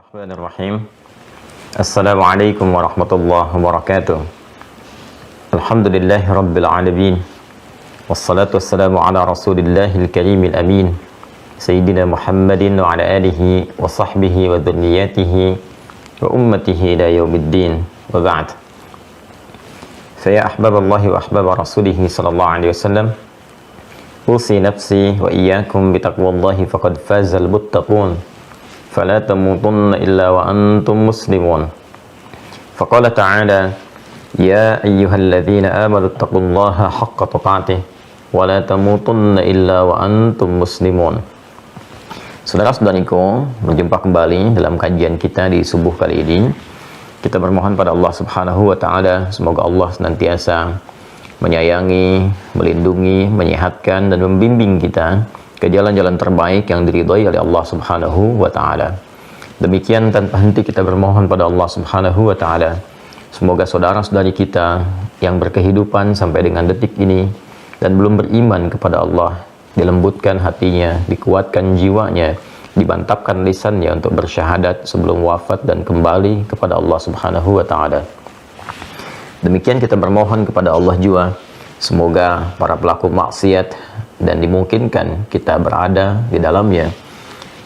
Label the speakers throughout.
Speaker 1: Bismillahirrahmanirrahim. Assalamualaikum warahmatullahi wabarakatuh. Alhamdulillahi rabbil alamin. Wassalatu wassalamu ala rasulillahil karimil amin. Sayyidina Muhammadin wa ala alihi wa sahbihi wa dhurriyyatihi wa ummatihi ila yaumiddin. Wa ba'd. Saya ahbaballahi wa ahbaba rasulihi sallallahu alaihi wasallam. Usi nafsi wa iyyakum bitaqwallahi faqad fazal muttaqun. فلا تموتن إلا وأنتم مسلمون فقال تعالى يا أيها الذين آمنوا اتقوا الله حق تقاته ولا تموتن إلا وأنتم مسلمون. Saudara-saudariku, berjumpa kembali dalam kajian kita di subuh kali ini. Kita bermohon pada Allah Subhanahu wa taala, semoga Allah senantiasa menyayangi, melindungi, menyehatkan dan membimbing kita ke jalan-jalan terbaik yang diridhai oleh Allah Subhanahu wa taala. Demikian tanpa henti kita bermohon pada Allah Subhanahu wa taala, semoga saudara-saudari kita yang berkehidupan sampai dengan detik ini dan belum beriman kepada Allah, dilembutkan hatinya, dikuatkan jiwanya, dibantapkan lisannya untuk bersyahadat sebelum wafat dan kembali kepada Allah Subhanahu wa taala. Demikian kita bermohon kepada Allah juga, semoga para pelaku maksiat dan dimungkinkan kita berada di dalamnya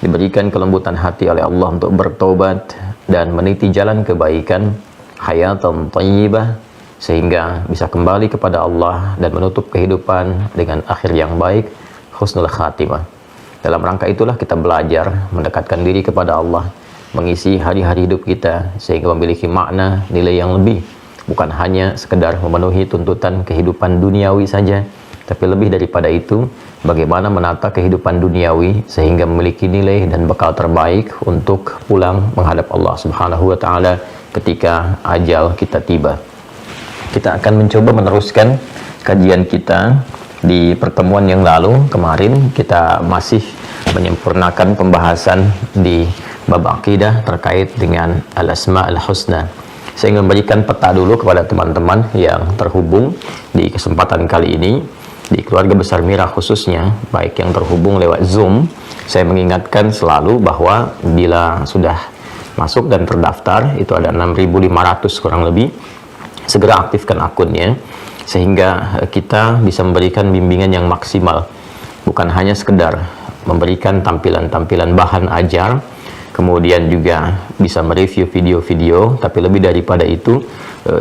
Speaker 1: diberikan kelembutan hati oleh Allah untuk bertobat dan meniti jalan kebaikan, hayatan thayyibah, sehingga bisa kembali kepada Allah dan menutup kehidupan dengan akhir yang baik, husnul khatimah. Dalam rangka itulah kita belajar mendekatkan diri kepada Allah, mengisi hari-hari hidup kita sehingga memiliki makna, nilai yang lebih, bukan hanya sekedar memenuhi tuntutan kehidupan duniawi saja, tapi lebih daripada itu, bagaimana menata kehidupan duniawi sehingga memiliki nilai dan bekal terbaik untuk pulang menghadap Allah Subhanahu wa taala ketika ajal kita tiba. Kita akan mencoba meneruskan kajian kita di pertemuan yang lalu. Kemarin kita masih menyempurnakan pembahasan di bab akidah terkait dengan al-asma'ul husna. Saya ingin memberikan peta dulu kepada teman-teman yang terhubung di kesempatan kali ini di keluarga besar Mira khususnya, baik yang terhubung lewat Zoom. Saya mengingatkan selalu bahwa bila sudah masuk dan terdaftar, itu ada 6.500 kurang lebih, segera aktifkan akunnya sehingga kita bisa memberikan bimbingan yang maksimal, bukan hanya sekedar memberikan tampilan-tampilan bahan ajar, kemudian juga bisa mereview video-video, tapi lebih daripada itu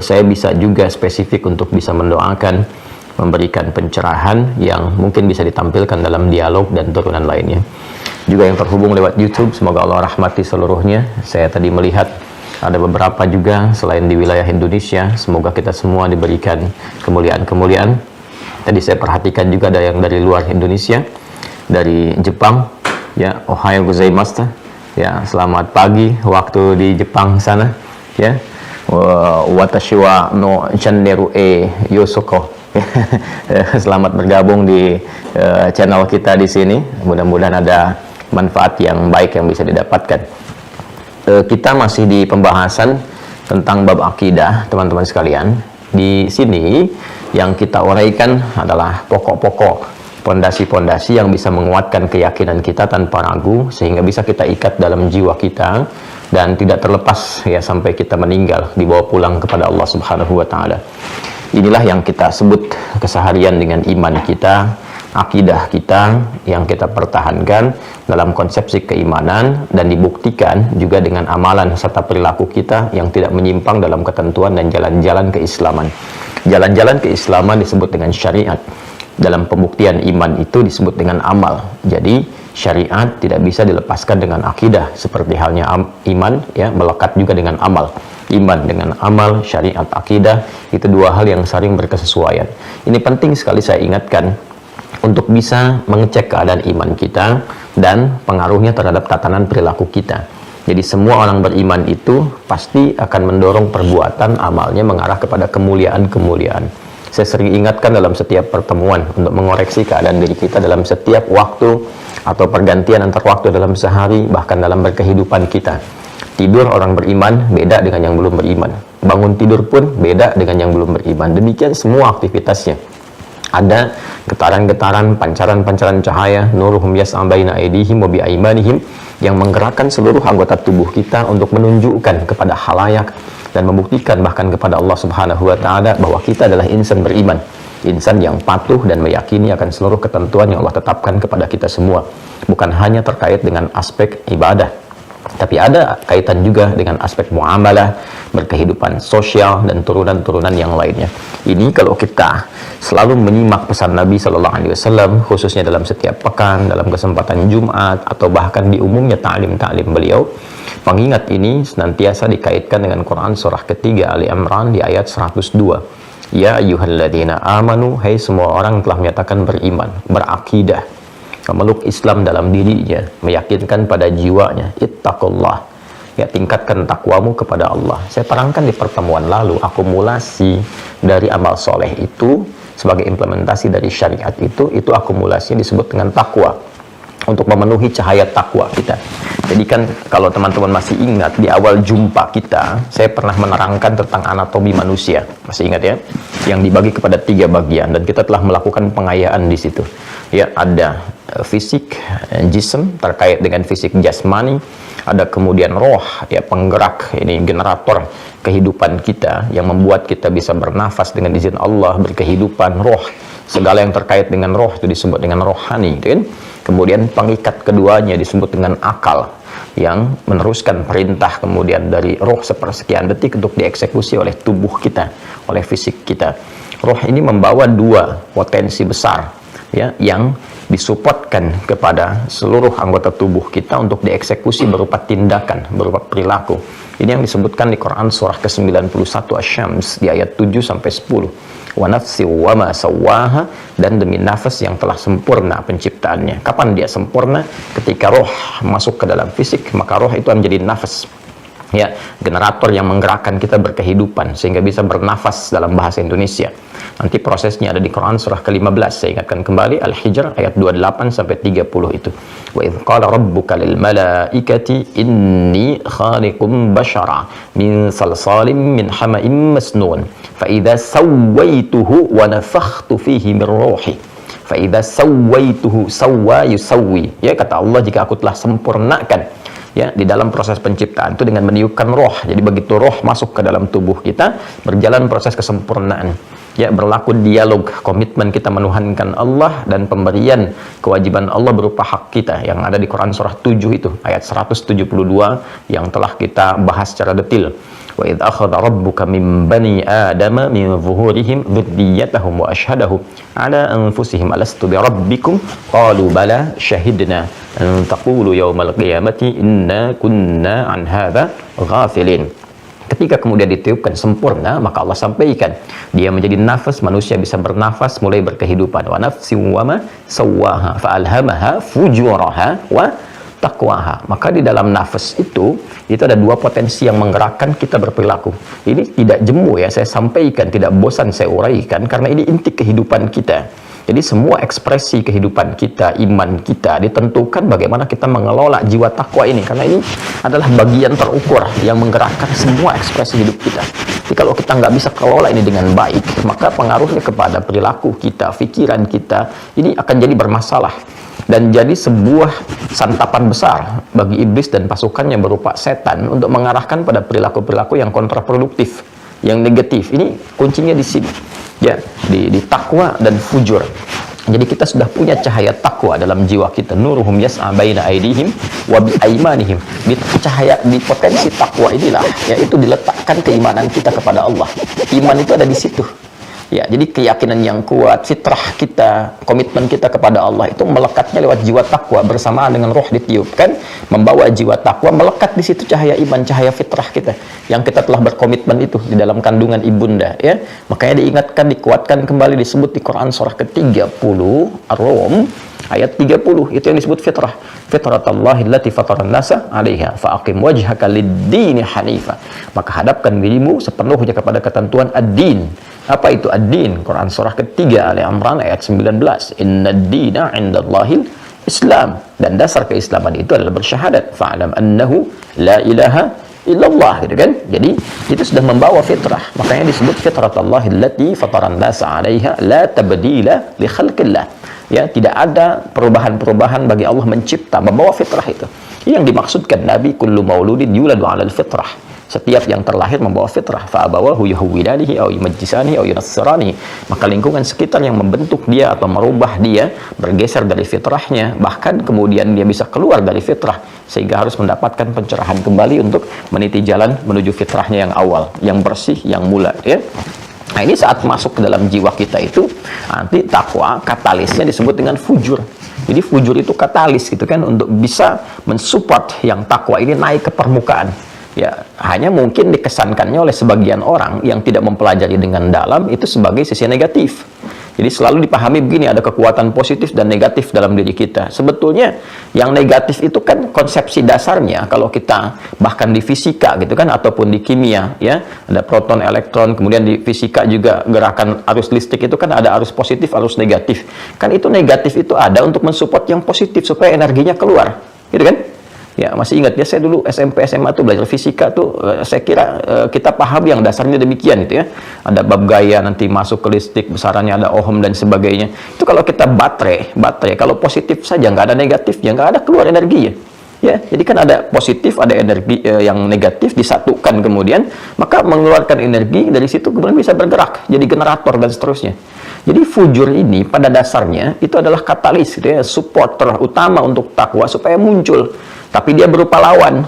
Speaker 1: saya bisa juga spesifik untuk bisa mendoakan, memberikan pencerahan yang mungkin bisa ditampilkan dalam dialog dan turunan lainnya. Juga yang terhubung lewat YouTube, semoga Allah rahmati seluruhnya. Saya tadi melihat ada beberapa juga selain di wilayah Indonesia, semoga kita semua diberikan kemuliaan-kemuliaan. Tadi saya perhatikan juga ada yang dari luar Indonesia, dari Jepang, ya, Ohayo gozaimasu, ya, selamat pagi waktu di Jepang sana, ya. Watashi wa no channel e yosoko. Selamat bergabung di channel kita di sini. Mudah-mudahan ada manfaat yang baik yang bisa didapatkan. Kita masih di pembahasan tentang bab akidah, teman-teman sekalian. Di sini yang kita uraikan adalah pokok-pokok, pondasi-pondasi yang bisa menguatkan keyakinan kita tanpa ragu, sehingga bisa kita ikat dalam jiwa kita dan tidak terlepas ya sampai kita meninggal, dibawa pulang kepada Allah Subhanahu wa taala. Inilah yang kita sebut keseharian dengan iman kita, akidah kita yang kita pertahankan dalam konsepsi keimanan dan dibuktikan juga dengan amalan serta perilaku kita yang tidak menyimpang dalam ketentuan dan jalan-jalan keislaman. Jalan-jalan keislaman disebut dengan syariat. Dalam pembuktian iman itu disebut dengan amal. Jadi syariat tidak bisa dilepaskan dengan akidah, seperti halnya iman ya melekat juga dengan amal. Iman dengan amal, syariat, akidah, itu dua hal yang saling berkesesuaian. Ini penting sekali saya ingatkan untuk bisa mengecek keadaan iman kita dan pengaruhnya terhadap tatanan perilaku kita. Jadi semua orang beriman itu pasti akan mendorong perbuatan amalnya mengarah kepada kemuliaan-kemuliaan. Saya sering ingatkan dalam setiap pertemuan untuk mengoreksi keadaan diri kita dalam setiap waktu atau pergantian antar waktu dalam sehari, bahkan dalam berkehidupan kita. Tidur orang beriman beda dengan yang belum beriman. Bangun tidur pun beda dengan yang belum beriman. Demikian semua aktivitasnya. Ada getaran-getaran, pancaran-pancaran cahaya, nuruhum yas'a baina aydihim wa biaimanihim, yang menggerakkan seluruh anggota tubuh kita untuk menunjukkan kepada khalayak dan membuktikan bahkan kepada Allah Subhanahu wa taala bahwa kita adalah insan beriman, insan yang patuh dan meyakini akan seluruh ketentuan yang Allah tetapkan kepada kita semua. Bukan hanya terkait dengan aspek ibadah, tapi ada kaitan juga dengan aspek muamalah, berkehidupan sosial, dan turunan-turunan yang lainnya. Ini kalau kita selalu menyimak pesan Nabi Sallallahu Alaihi Wasallam, khususnya dalam setiap pekan, dalam kesempatan Jumat, atau bahkan di umumnya ta'lim-ta'lim beliau, pengingat ini senantiasa dikaitkan dengan Quran surah ketiga Ali Imran di ayat 102. Ya ayyuhalladzina amanu, hai semua orang telah menyatakan beriman, berakidah, memeluk Islam dalam dirinya, meyakinkan pada jiwanya, ittaqullah, ya tingkatkan takwamu kepada Allah. Saya terangkan di pertemuan lalu, akumulasi dari amal soleh itu sebagai implementasi dari syariat itu akumulasinya disebut dengan takwa, untuk memenuhi cahaya takwa kita. Jadi kan kalau teman-teman masih ingat di awal jumpa kita, saya pernah menerangkan tentang anatomi manusia, masih ingat ya, yang dibagi kepada 3 bagian, dan kita telah melakukan pengayaan di situ. Ya, ada fisik, jism, terkait dengan fisik jasmani, ada kemudian roh, ya penggerak, ini generator kehidupan kita yang membuat kita bisa bernafas dengan izin Allah, berkehidupan, roh, segala yang terkait dengan roh itu disebut dengan rohani, gitu kan? Kemudian pengikat keduanya disebut dengan akal, yang meneruskan perintah kemudian dari roh sepersekian detik untuk dieksekusi oleh tubuh kita, oleh fisik kita. Roh ini membawa 2 potensi besar, ya, yang disupportkan kepada seluruh anggota tubuh kita untuk dieksekusi berupa tindakan, berupa perilaku. Ini yang disebutkan di Quran surah ke-91 Asy-Syams di ayat 7 sampai 10. Wa nafsi wa ma sawwaha, dan demi nafas yang telah sempurna penciptaannya. Kapan dia sempurna? Ketika roh masuk ke dalam fisik, maka roh itu menjadi nafas, ya, generator yang menggerakkan kita berkehidupan sehingga bisa bernafas dalam bahasa Indonesia. Nanti prosesnya ada di Quran surah ke-15. Saya ingatkan kembali Al-Hijr ayat 28 sampai 30 itu. Wa idz qala rabbuka lil malaikati inni khaliqum bashara min salsalin min hama'in masnun fa idza sawaituhu wa nafakhtu fihi min ruhi fa idza sawaituhu sawwa yusawwi. Ya, kata Allah, jika aku telah sempurnakan, ya, di dalam proses penciptaan itu dengan meniupkan roh. Jadi begitu roh masuk ke dalam tubuh kita, berjalan proses kesempurnaan. Ya, berlaku dialog, komitmen kita menuhankan Allah dan pemberian kewajiban Allah berupa hak kita yang ada di Quran surah 7 itu, ayat 172 yang telah kita bahas secara detail. Wa idz akhadha rabbuka min bani adama min zuhurihim dzurriyyatahum wa asyhadahum ala anfusihim alastu bi rabbikum qalu bala syahidna an taqulu yaumal qiyamati inna kunna an hadza ghafilin. Ketika kemudian ditiupkan sempurna, maka Allah sampaikan dia menjadi nafas, manusia bisa bernafas, mulai berkehidupan. Wa nafsi wa ma sawwaha fa alhamaha fujuraha wa taqwaha. Maka di dalam nafas itu ada 2 potensi yang menggerakkan kita berperilaku. Ini tidak jemu ya, saya sampaikan, tidak bosan saya uraikan, karena ini inti kehidupan kita. Jadi semua ekspresi kehidupan kita, iman kita, ditentukan bagaimana kita mengelola jiwa takwa ini, karena ini adalah bagian terukur yang menggerakkan semua ekspresi hidup kita. Jadi kalau kita nggak bisa kelola ini dengan baik, maka pengaruhnya kepada perilaku kita, pikiran kita, ini akan jadi bermasalah dan jadi sebuah santapan besar bagi iblis dan pasukannya berupa setan untuk mengarahkan pada perilaku-perilaku yang kontraproduktif, yang negatif. Ini kuncinya di sini, ya, di takwa dan fujur. Jadi kita sudah punya cahaya takwa dalam jiwa kita. Nuruhum yas'a baina aydihim wa bi aimanihim. Di cahaya, di potensi takwa inilah, yaitu diletakkan keimanan kita kepada Allah. Iman itu ada di situ. Ya, jadi keyakinan yang kuat, fitrah kita, komitmen kita kepada Allah itu melekatnya lewat jiwa takwa, bersamaan dengan roh ditiupkan, membawa jiwa takwa melekat di situ cahaya iman, cahaya fitrah kita yang kita telah berkomitmen itu di dalam kandungan ibunda, ya. Makanya diingatkan, dikuatkan kembali, disebut di Quran surah ke-30 Ar-Rum ayat 30, itu yang disebut fitrah. Fitratallahi allati fataran nasa 'alaiha fa'aqim wajhaka lid-dini hanifa. Maka hadapkan dirimu sepenuhnya kepada ketentuan ad-din. Apa itu ad-din? Quran surah ketiga Ali Imran ayat 19. Innad dina 'indallahil Islam. Dan dasar keislaman itu adalah bersyahadat. Fa'lam annahu la ilaha illallah, gitu kan. Jadi itu sudah membawa fitrah. Makanya disebut fitratallahi allati fataran nasa 'alaiha la tabdila li khalqillah. Ya, tidak ada perubahan-perubahan bagi Allah mencipta, membawa fitrah itu. Yang dimaksudkan Nabi kullu mauludin yuladu 'alal fitrah. Setiap yang terlahir membawa fitrah. Fa abawahu yuhawwidanihi aw yumajjisanihi aw yunassiranihi. Maka lingkungan sekitar yang membentuk dia atau merubah dia, bergeser dari fitrahnya, bahkan kemudian dia bisa keluar dari fitrah sehingga harus mendapatkan pencerahan kembali untuk meniti jalan menuju fitrahnya yang awal, yang bersih, yang mula, ya. Nah, ini saat masuk ke dalam jiwa kita itu, nanti takwa katalisnya disebut dengan fujur. Jadi fujur itu katalis gitu kan, untuk bisa mensupport yang takwa ini naik ke permukaan. Ya, hanya mungkin dikesankannya oleh sebagian orang yang tidak mempelajari dengan dalam itu sebagai sisi negatif. Jadi selalu dipahami begini, ada kekuatan positif dan negatif dalam diri kita. Sebetulnya yang negatif itu kan konsepsi dasarnya, kalau kita bahkan di fisika gitu kan, ataupun di kimia, ya, ada proton, elektron, kemudian di fisika juga gerakan arus listrik itu kan ada arus positif, arus negatif. Kan itu negatif itu ada untuk mensupport yang positif supaya energinya keluar, gitu kan? Ya, masih ingat ya, saya dulu SMP SMA tuh belajar fisika tuh, saya kira kita paham yang dasarnya demikian gitu ya. Ada bab gaya, nanti masuk ke listrik, besarannya ada ohm dan sebagainya. Itu kalau kita baterai kalau positif saja, nggak ada negatif, ya nggak ada keluar energi ya. Ya, jadi kan ada positif, ada energi yang negatif disatukan kemudian, maka mengeluarkan energi dari situ kemudian bisa bergerak, jadi generator dan seterusnya. Jadi fujur ini pada dasarnya itu adalah katalis gitu ya, supporter utama untuk takwa supaya muncul. Tapi dia berupa lawan.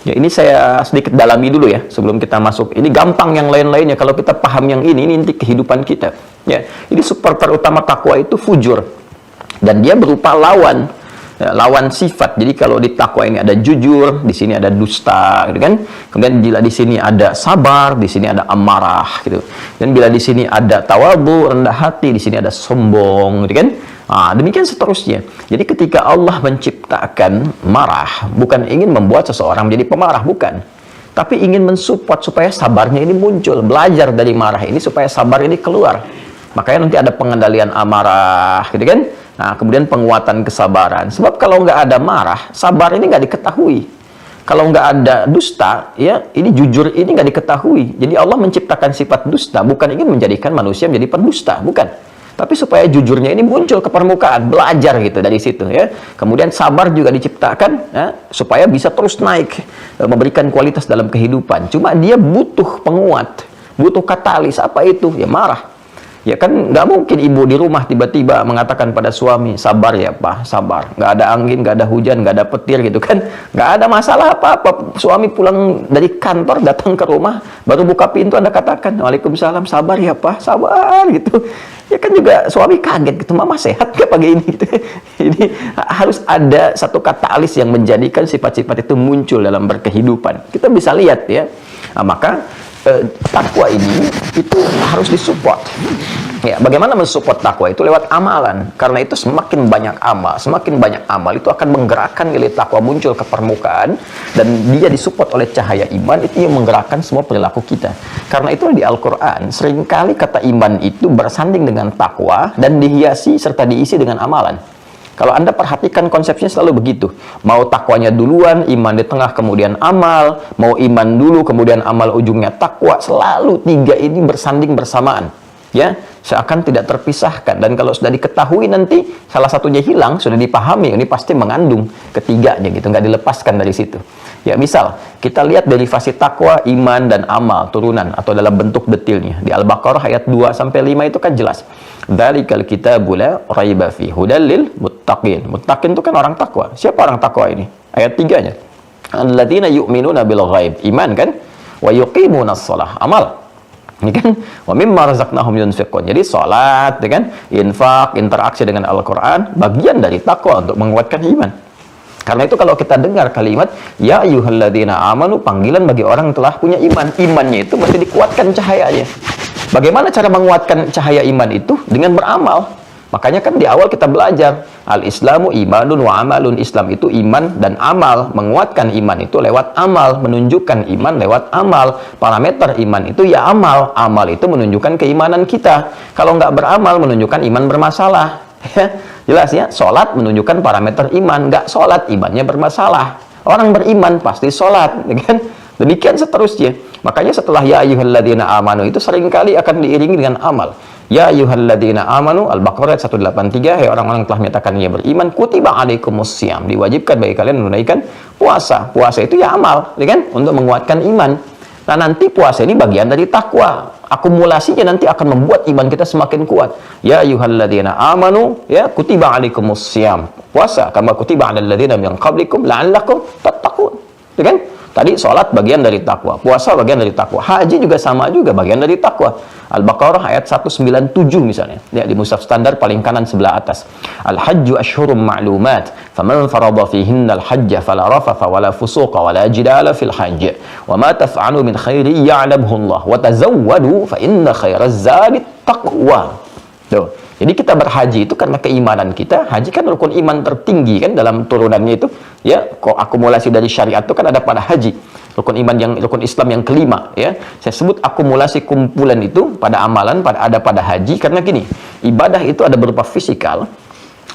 Speaker 1: Ya, ini saya sedikit dalami dulu ya sebelum kita masuk. Ini gampang yang lain-lainnya kalau kita paham yang ini inti kehidupan kita. Ya, ini supporter utama takwa itu fujur. Dan dia berupa lawan. Ya, lawan sifat. Jadi kalau di takwa ini ada jujur, di sini ada dusta, gitu kan? Kemudian bila di sini ada sabar, di sini ada amarah, gitu. Dan bila di sini ada tawadhu, rendah hati, di sini ada sombong, gitu kan? Nah, demikian seterusnya. Jadi ketika Allah menciptakan marah, bukan ingin membuat seseorang menjadi pemarah, bukan. Tapi ingin mensupport supaya sabarnya ini muncul. Belajar dari marah ini supaya sabar ini keluar. Makanya nanti ada pengendalian amarah, gitu kan? Nah, kemudian penguatan kesabaran. Sebab kalau nggak ada marah, sabar ini nggak diketahui. Kalau nggak ada dusta, ya, ini jujur ini nggak diketahui. Jadi Allah menciptakan sifat dusta, bukan ingin menjadikan manusia menjadi pendusta, bukan. Tapi supaya jujurnya ini muncul ke permukaan, belajar gitu dari situ ya. Kemudian sabar juga diciptakan ya, supaya bisa terus naik, memberikan kualitas dalam kehidupan. Cuma dia butuh penguat, butuh katalis. Apa itu? Ya marah. Ya kan nggak mungkin ibu di rumah tiba-tiba mengatakan pada suami, sabar ya Pak, sabar. Nggak ada angin, nggak ada hujan, nggak ada petir gitu kan. Nggak ada masalah apa-apa. Suami pulang dari kantor, datang ke rumah, baru buka pintu Anda katakan, Waalaikumsalam, sabar ya Pak, sabar gitu. Ya kan juga suami kaget gitu, Mama sehat nggak pagi ini gitu. Jadi harus ada satu katalis yang menjadikan sifat-sifat itu muncul dalam berkehidupan. Kita bisa lihat ya. Nah, maka takwa ini itu harus disupport. Ya, bagaimana mensupport takwa itu lewat amalan. Karena itu semakin banyak amal itu akan menggerakkan nilai takwa muncul ke permukaan dan dia disupport oleh cahaya iman, itu yang menggerakkan semua perilaku kita. Karena itu di Al-Qur'an seringkali kata iman itu bersanding dengan takwa dan dihiasi serta diisi dengan amalan. Kalau Anda perhatikan konsepnya selalu begitu. Mau takwanya duluan, iman di tengah, kemudian amal. Mau iman dulu, kemudian amal, ujungnya takwa. Selalu tiga ini bersanding bersamaan. Ya, seakan tidak terpisahkan. Dan kalau sudah diketahui nanti salah satunya hilang, sudah dipahami, ini pasti mengandung ketiganya gitu, nggak dilepaskan dari situ. Ya, misal kita lihat derivasi takwa, iman dan amal turunan atau dalam bentuk detilnya. Di Al-Baqarah ayat 2 sampai 5 itu kan jelas. Dzalikal kitabu la raiba fi hudal lil muttaqin. Muttaqin itu kan orang takwa. Siapa orang takwa ini? Ayat 3-nya. Alladzina yu'minuna bil ghaib. Iman kan? Wa yuqimunas shalah. Amal. Ini kan, wa mimma razaqnahum yunfiqun. Jadi salat, kan, infak, interaksi dengan Al-Qur'an bagian dari takwa untuk menguatkan iman. Karena itu kalau kita dengar kalimat ya ayyuhalladzina amanu, panggilan bagi orang yang telah punya iman. Imannya itu mesti dikuatkan cahayanya. Bagaimana cara menguatkan cahaya iman itu? Dengan beramal. Makanya kan di awal kita belajar al-islamu imanun wa amalun. Islam itu iman dan amal. Menguatkan iman itu lewat amal, menunjukkan iman lewat amal. Parameter iman itu ya amal. Amal itu menunjukkan keimanan kita. Kalau nggak beramal menunjukkan iman bermasalah. Jelas ya, sholat menunjukkan parameter iman. Nggak sholat, imannya bermasalah. Orang beriman pasti sholat, kan? Demikian seterusnya. Makanya setelah ya ayyuhalladzina amanu itu seringkali akan diiringi dengan amal. Ya ayyuhalladzina amanu, Al-Baqarah 183, hai orang-orang yang telah menyatakan ia beriman, kutiba alaikumussyam, diwajibkan bagi kalian menunaikan puasa. Puasa itu ya amal, ya kan? Untuk menguatkan iman. Nah, nanti puasa ini bagian dari takwa. Akumulasinya nanti akan membuat iman kita semakin kuat. Ya ayyuhalladzina amanu, ya kutiba alaikumussyam. Puasa kama kutiba alal ladzina min qablikum la'allakum tattaqun. Ya kan? Tadi sholat bagian dari takwa, puasa bagian dari takwa, haji juga sama juga bagian dari takwa. Al-Baqarah ayat 197 misalnya, ya, di mushaf standar paling kanan sebelah atas. Al-hajju ashhurum ma'lumat, faman farada fihinna al-hajja fala rafatha wala fusuqa wala jidala fil hajj. Wa ma taf'alu min khairi ya'lamhu Allah wa tazawwadu fa inna khairaz zadi taqwa. Tuh. Jadi kita berhaji itu karena keimanan kita. Haji kan rukun iman tertinggi kan dalam turunannya itu. Ya, kok akumulasi dari syariat itu kan ada pada haji. Rukun Islam yang kelima, ya. Saya sebut akumulasi kumpulan itu pada amalan ada pada haji karena gini. Ibadah itu ada berupa fisikal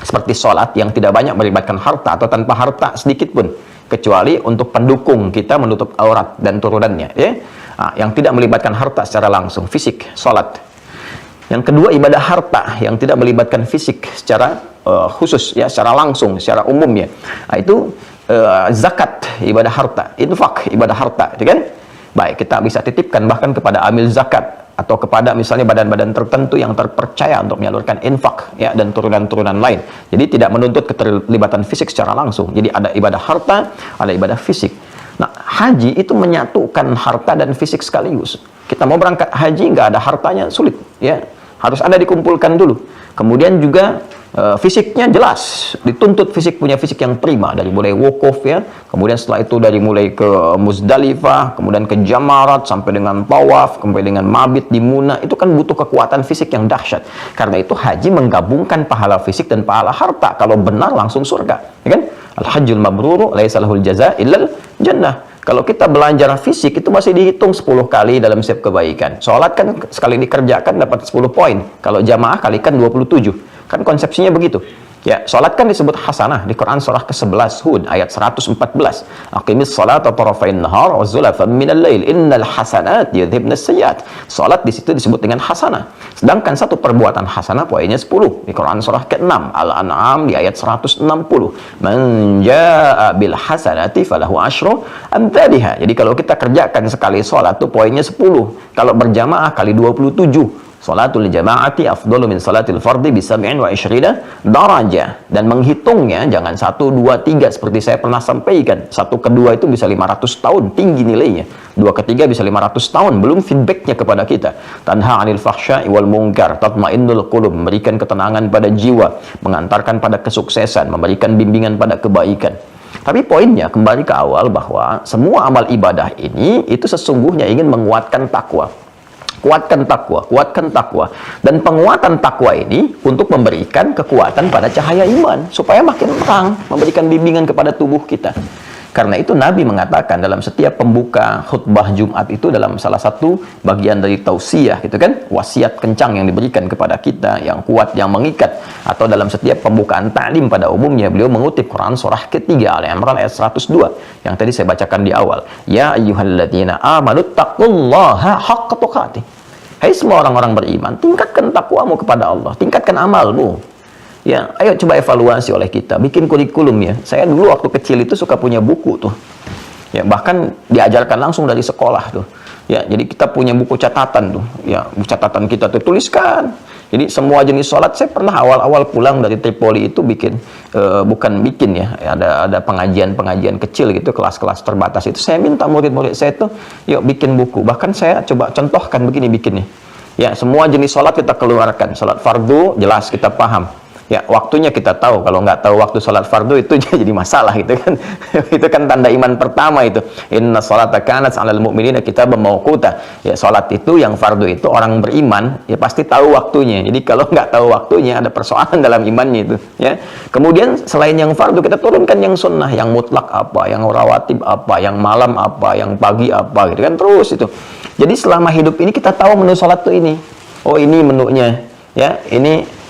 Speaker 1: seperti sholat yang tidak banyak melibatkan harta atau tanpa harta sedikit pun, kecuali untuk pendukung kita menutup aurat dan turunannya, ya. Nah, yang tidak melibatkan harta secara langsung, fisik, sholat. Yang kedua ibadah harta yang tidak melibatkan fisik secara khusus, ya, secara langsung, secara umum, ya. Nah, itu zakat, ibadah harta, infak, ibadah harta, itu kan? Baik, kita bisa titipkan bahkan kepada amil zakat atau kepada misalnya badan-badan tertentu yang terpercaya untuk menyalurkan infak, ya, dan turunan-turunan lain. Jadi tidak menuntut keterlibatan fisik secara langsung. Jadi ada ibadah harta, ada ibadah fisik. Nah, haji itu menyatukan harta dan fisik sekaligus. Kita mau berangkat haji nggak ada hartanya sulit, ya. Harus ada dikumpulkan dulu. Kemudian juga fisiknya jelas, dituntut punya fisik yang prima dari mulai wukuf, ya. Kemudian setelah itu dari mulai ke Muzdalifah, kemudian ke Jamarat sampai dengan tawaf, sampai dengan mabit di Muna, itu kan butuh kekuatan fisik yang dahsyat. Karena itu haji menggabungkan pahala fisik dan pahala harta. Kalau benar langsung surga, ya kan? Al-hajjul mabruru laisa lahul jazaa illal jannah. Kalau kita belajar fisik itu masih dihitung 10 kali dalam setiap kebaikan. Sholat kan sekali dikerjakan dapat 10 poin. Kalau jamaah kalikan 27. Kan konsepsinya begitu. Ya, sholat kan disebut hasanah di Quran surah ke-11 Hud ayat 114. Aqimis sholata tarafain nahar wa zulafan minal lail innal hasanat yudhibnas sayyiat. Sholat di situ disebut dengan hasanah. Sedangkan satu perbuatan hasanah poinnya 10 di Quran surah ke-6 Al-An'am di ayat 160. Man jaa bil hasanati falahu asyru amthaliha. Jadi kalau kita kerjakan sekali sholat tuh poinnya 10. Kalau berjamaah kali 27. Salatul jama'ati afdalu min salatil fardi bi 27 darajah. Dan menghitungnya jangan 1, 2, 3 seperti saya pernah sampaikan. 1 ke 2 itu bisa 500 tahun tinggi nilainya. 2 ke 3 bisa 500 tahun, belum feedbacknya kepada kita. Tanha 'anil fahsya'i wal munkar, tatmainnul qulub, memberikan ketenangan pada jiwa, mengantarkan pada kesuksesan, memberikan bimbingan pada kebaikan. Tapi poinnya kembali ke awal bahwa semua amal ibadah ini itu sesungguhnya ingin menguatkan takwa. Kuatkan takwa. Dan penguatan takwa ini untuk memberikan kekuatan pada cahaya iman, supaya makin terang, memberikan bimbingan kepada tubuh kita. Karena itu Nabi mengatakan dalam setiap pembuka khutbah Jumat itu, dalam salah satu bagian dari tausiah, gitu kan, wasiat kencang yang diberikan kepada kita, yang kuat, yang mengikat. Atau dalam setiap pembukaan ta'lim pada umumnya, beliau mengutip Quran surah ketiga Al-Imran ayat 102 yang tadi saya bacakan di awal. Ya ayyuhalladzina amanu taqullaha haqqa tuqatih. Hai semua orang-orang beriman, tingkatkan takwamu kepada Allah, tingkatkan amalmu. Ya, ayo coba evaluasi oleh kita, bikin kurikulum, ya. Saya dulu waktu kecil itu suka punya buku tuh. Ya, bahkan diajarkan langsung dari sekolah tuh. Ya, jadi kita punya buku catatan tuh. Ya, buku catatan kita tuh tuliskan. Jadi semua jenis sholat, saya pernah awal-awal pulang dari Tripoli itu bikin, bukan bikin, ya, ada pengajian-pengajian kecil gitu, kelas-kelas terbatas itu. Saya minta murid-murid saya tuh, yuk bikin buku. Bahkan saya coba contohkan begini bikinnya. Ya, semua jenis sholat kita keluarkan. Sholat fardu jelas kita paham. Ya, waktunya kita tahu. Kalau nggak tahu waktu sholat fardu itu jadi masalah, gitu kan. Itu kan tanda iman pertama itu. Inna sholata kanat 'alal mu'minina kitaban mawquta. Ya, sholat itu yang fardu itu orang beriman ya pasti tahu waktunya. Jadi kalau nggak tahu waktunya ada persoalan dalam imannya itu, ya. Kemudian selain yang fardu kita turunkan yang sunnah, yang mutlak apa, yang rawatib apa, yang malam apa, yang pagi apa, gitu kan, terus itu. Jadi selama hidup ini kita tahu menu sholat tuh ini. Oh, ini menunya, ya. Ini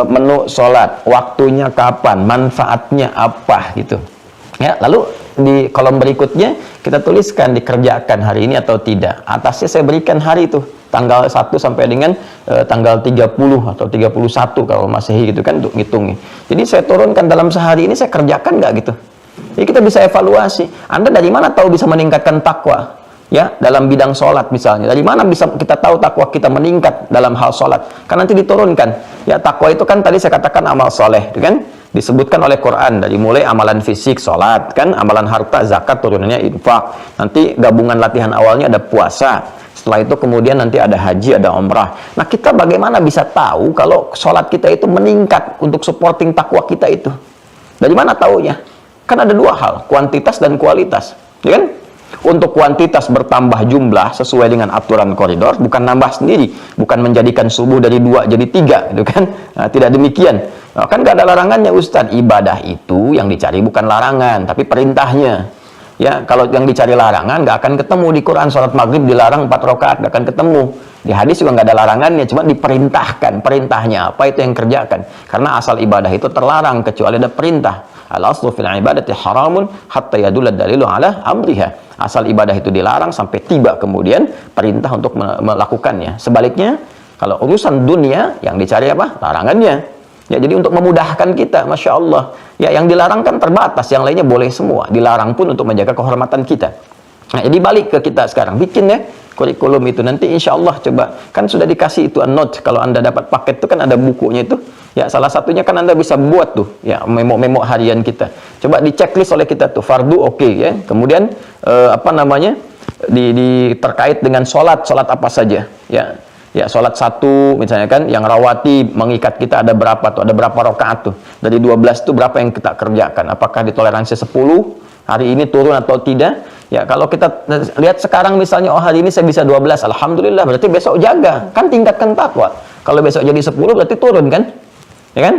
Speaker 1: menu sholat, waktunya kapan, manfaatnya apa, gitu, ya. Lalu di kolom berikutnya kita tuliskan dikerjakan hari ini atau tidak. Atasnya saya berikan hari itu, tanggal 1 sampai dengan tanggal 30 atau 31 kalau Masehi gitu kan, untuk ngitungnya. Jadi saya turunkan dalam sehari ini saya kerjakan nggak gitu. Jadi kita bisa evaluasi. Anda dari mana tahu bisa meningkatkan takwa? Ya, dalam bidang sholat misalnya. Dari mana bisa kita tahu takwa kita meningkat dalam hal sholat? Kan nanti diturunkan. Ya, takwa itu kan tadi saya katakan amal soleh, kan? Disebutkan oleh Quran dari mulai amalan fisik, sholat, kan? Amalan harta, zakat, turunannya infak. Nanti gabungan latihan awalnya ada puasa. Setelah itu kemudian nanti ada haji, ada umrah. Nah, kita bagaimana bisa tahu kalau sholat kita itu meningkat untuk supporting takwa kita itu? Dari mana taunya? Kan ada dua hal, kuantitas dan kualitas, ya kan? Untuk kuantitas bertambah jumlah sesuai dengan aturan koridor, bukan nambah sendiri, bukan menjadikan subuh dari 2 jadi 3, gitu kan? Nah, tidak demikian. Nah, kan gak ada larangannya, Ustadz. Ibadah itu yang dicari bukan larangan, tapi perintahnya. Ya, kalau yang dicari larangan gak akan ketemu di Quran. Sholat maghrib dilarang 4 rakaat, gak akan ketemu. Di hadis juga gak ada larangannya, cuma diperintahkan. Perintahnya apa itu yang kerjakan. Karena asal ibadah itu terlarang kecuali ada perintah. Al-aslu fil ibadati haramun hatta yadulla dalilu ala amriha. Asal ibadah itu dilarang sampai tiba kemudian perintah untuk melakukannya. Sebaliknya, kalau urusan dunia yang dicari apa? Larangannya. Ya, jadi untuk memudahkan kita, Masya Allah. Ya, yang dilarang kan terbatas, yang lainnya boleh semua. Dilarang pun untuk menjaga kehormatan kita. Nah, jadi balik ke kita sekarang. Bikin ya kurikulum itu. Nanti insya Allah coba. Kan sudah dikasih itu note. Kalau Anda dapat paket itu kan ada bukunya itu. Ya, salah satunya kan Anda bisa buat tuh. Ya, memo-memo harian kita. Coba di checklist oleh kita tuh. Fardu oke, ya. Kemudian apa namanya? Terkait dengan sholat apa saja. Ya. Ya, sholat 1 misalnya kan, yang rawati mengikat kita ada berapa tuh, ada berapa rakaat tuh. Dari 12 tuh berapa yang kita kerjakan. Apakah ditoleransi 10, hari ini turun atau tidak. Ya, kalau kita lihat sekarang misalnya, oh hari ini saya bisa 12, Alhamdulillah, berarti besok jaga. Kan tingkatkan takwa. Kalau besok jadi 10 berarti turun kan. Ya kan?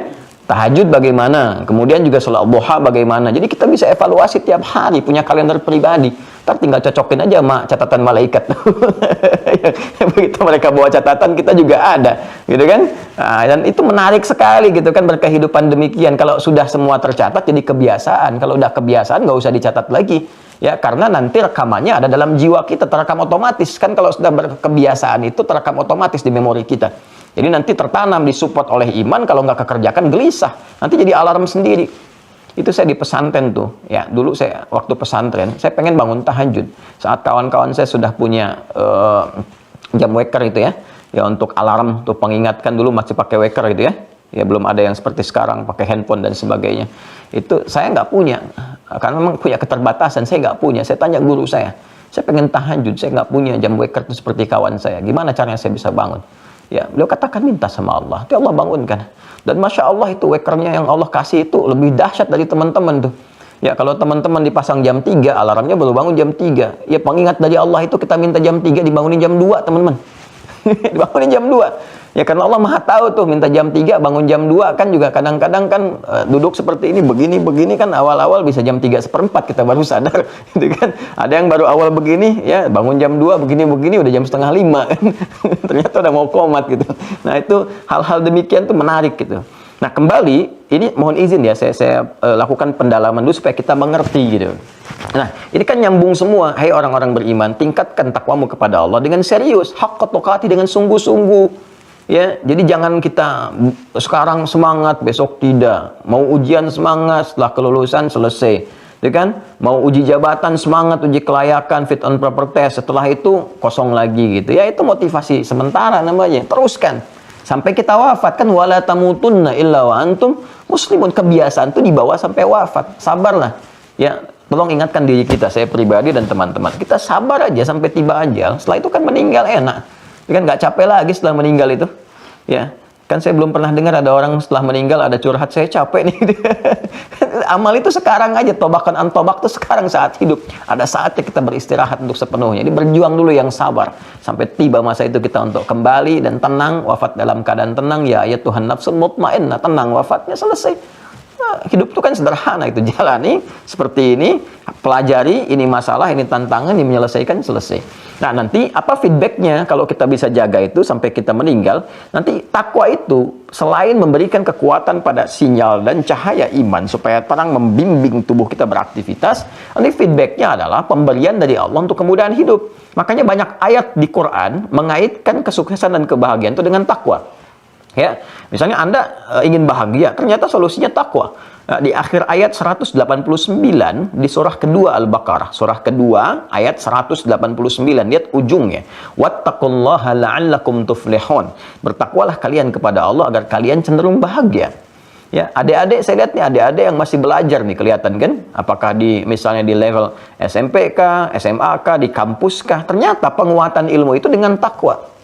Speaker 1: Tahajud bagaimana, kemudian juga sholat duha bagaimana. Jadi kita bisa evaluasi tiap hari, punya kalender pribadi. Ntar tinggal cocokin aja sama catatan malaikat. Begitu mereka bawa catatan, kita juga ada, gitu kan? Nah, dan itu menarik sekali, gitu kan, berkehidupan demikian. Kalau sudah semua tercatat, jadi kebiasaan. Kalau udah kebiasaan, nggak usah dicatat lagi. Ya, karena nanti rekamannya ada dalam jiwa kita, terekam otomatis. Kan kalau sudah berkebiasaan itu terekam otomatis di memori kita. Jadi nanti tertanam, disupport oleh iman. Kalau nggak kekerjakan, gelisah. Nanti jadi alarm sendiri. Itu saya di pesantren tuh. Ya, dulu saya waktu pesantren, saya pengen bangun tahajud. Saat kawan-kawan saya sudah punya jam waker itu ya. Ya, untuk alarm tuh, pengingatkan. Dulu masih pakai waker gitu ya. Ya, belum ada yang seperti sekarang pakai handphone dan sebagainya. Itu saya nggak punya. Karena memang punya keterbatasan, saya nggak punya. Saya tanya guru saya pengen tahajud, saya nggak punya jam waker itu seperti kawan saya. Gimana caranya saya bisa bangun? Ya, beliau katakan minta sama Allah. Itu Allah bangunkan. Dan Masya Allah itu wakernya yang Allah kasih itu lebih dahsyat dari teman-teman tuh. Ya, kalau teman-teman dipasang jam 3, alarmnya baru bangun jam 3. Ya, pengingat dari Allah itu kita minta jam 3, dibangunin jam 2, teman-teman. Dibangunin jam 2. Ya, karena Allah Maha tahu tuh, minta jam 3, bangun jam 2 kan juga kadang-kadang kan duduk seperti ini, begini kan awal-awal bisa jam 3:4 kita baru sadar, gitu kan. Ada yang baru awal begini, ya bangun jam 2, begini udah jam 4:30 kan. Ternyata udah mau komat gitu. Nah, itu hal-hal demikian tuh menarik gitu. Nah, kembali, ini mohon izin ya, saya lakukan pendalaman dulu supaya kita mengerti gitu. Nah, ini kan nyambung semua. Hai orang-orang beriman, tingkatkan takwamu kepada Allah dengan serius, haqqa tuqati, dengan sungguh-sungguh. Ya, jadi jangan kita sekarang semangat, besok tidak. Mau ujian semangat, setelah kelulusan selesai. Ya kan? Mau uji jabatan semangat, uji kelayakan, fit and proper test. Setelah itu kosong lagi gitu. Ya, itu motivasi sementara namanya. Teruskan sampai kita wafat kan, wala tamutunna illa wa antum muslimun. Kebiasaan itu dibawa sampai wafat. Sabarlah. Ya, tolong ingatkan diri kita, saya pribadi dan teman-teman. Kita sabar aja sampai tiba ajal. Setelah itu kan meninggal enak. Kan nggak capek lagi setelah meninggal itu. Ya, kan saya belum pernah dengar ada orang setelah meninggal ada curhat, saya capek nih. Amal itu sekarang aja, tobakan antobak itu sekarang saat hidup. Ada saatnya kita beristirahat untuk sepenuhnya. Jadi berjuang dulu yang sabar. Sampai tiba masa itu kita untuk kembali dan tenang, wafat dalam keadaan tenang. Ya Tuhan nafsul mutmainnah, tenang, wafatnya selesai. hidup itu kan sederhana, itu jalani seperti ini, pelajari, ini masalah, ini tantangan, ini menyelesaikan, selesai. Nah, nanti apa feedbacknya kalau kita bisa jaga itu sampai kita meninggal? Nanti takwa itu selain memberikan kekuatan pada sinyal dan cahaya iman supaya terang membimbing tubuh kita beraktivitas, nanti feedbacknya adalah pemberian dari Allah untuk kemudahan hidup. Makanya banyak ayat di Quran mengaitkan kesuksesan dan kebahagiaan itu dengan takwa. Ya, misalnya Anda ingin bahagia, ternyata solusinya takwa. Nah, di akhir ayat 189 di surah kedua Al-Baqarah, surah kedua ayat 189, lihat ujungnya. Wattaqullaha la'allakum tuflihun. Bertakwalah kalian kepada Allah agar kalian cenderung bahagia. Ya, adik-adik saya lihat nih, adik-adik yang masih belajar nih, kelihatan kan? Apakah misalnya di level SMP kah, SMA kah, di kampus kah? Ternyata penguatan ilmu itu dengan takwa.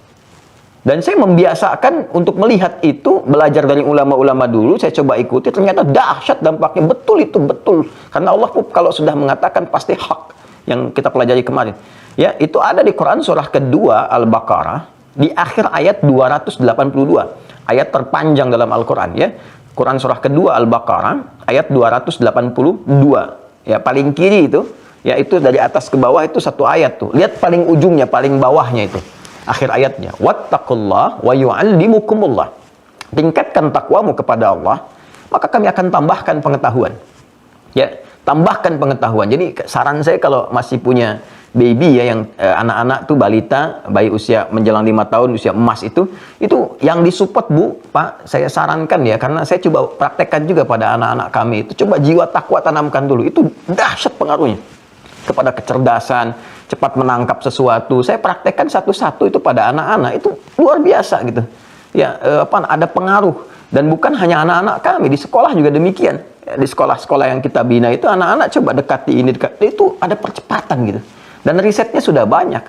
Speaker 1: Dan saya membiasakan untuk melihat itu, belajar dari ulama-ulama dulu, saya coba ikuti, ternyata dahsyat dampaknya, betul itu, betul. Karena Allah kalau sudah mengatakan pasti hak yang kita pelajari kemarin. Ya, itu ada di Quran surah kedua Al-Baqarah, di akhir ayat 282. Ayat terpanjang dalam Al-Quran, ya. Quran surah kedua Al-Baqarah, ayat 282. Ya, paling kiri itu, ya itu dari atas ke bawah itu satu ayat tuh. Lihat paling ujungnya, paling bawahnya itu. Akhir ayatnya, wattaqullah wa yu'allimukumullah. Tingkatkan takwamu kepada Allah, maka kami akan tambahkan pengetahuan. Ya, tambahkan pengetahuan. Jadi saran saya kalau masih punya baby ya, yang anak-anak tuh balita, bayi usia menjelang 5 tahun, usia emas itu yang disupport Bu, Pak, saya sarankan ya, karena saya coba praktekkan juga pada anak-anak kami itu, coba jiwa takwa tanamkan dulu. Itu dahsyat pengaruhnya kepada kecerdasan, cepat menangkap sesuatu. Saya praktekkan satu-satu itu pada anak-anak, itu luar biasa gitu. Ya, ada pengaruh, dan bukan hanya anak-anak kami, di sekolah juga demikian. Ya, di sekolah-sekolah yang kita bina itu anak-anak coba dekati ini, itu ada percepatan gitu. Dan risetnya sudah banyak.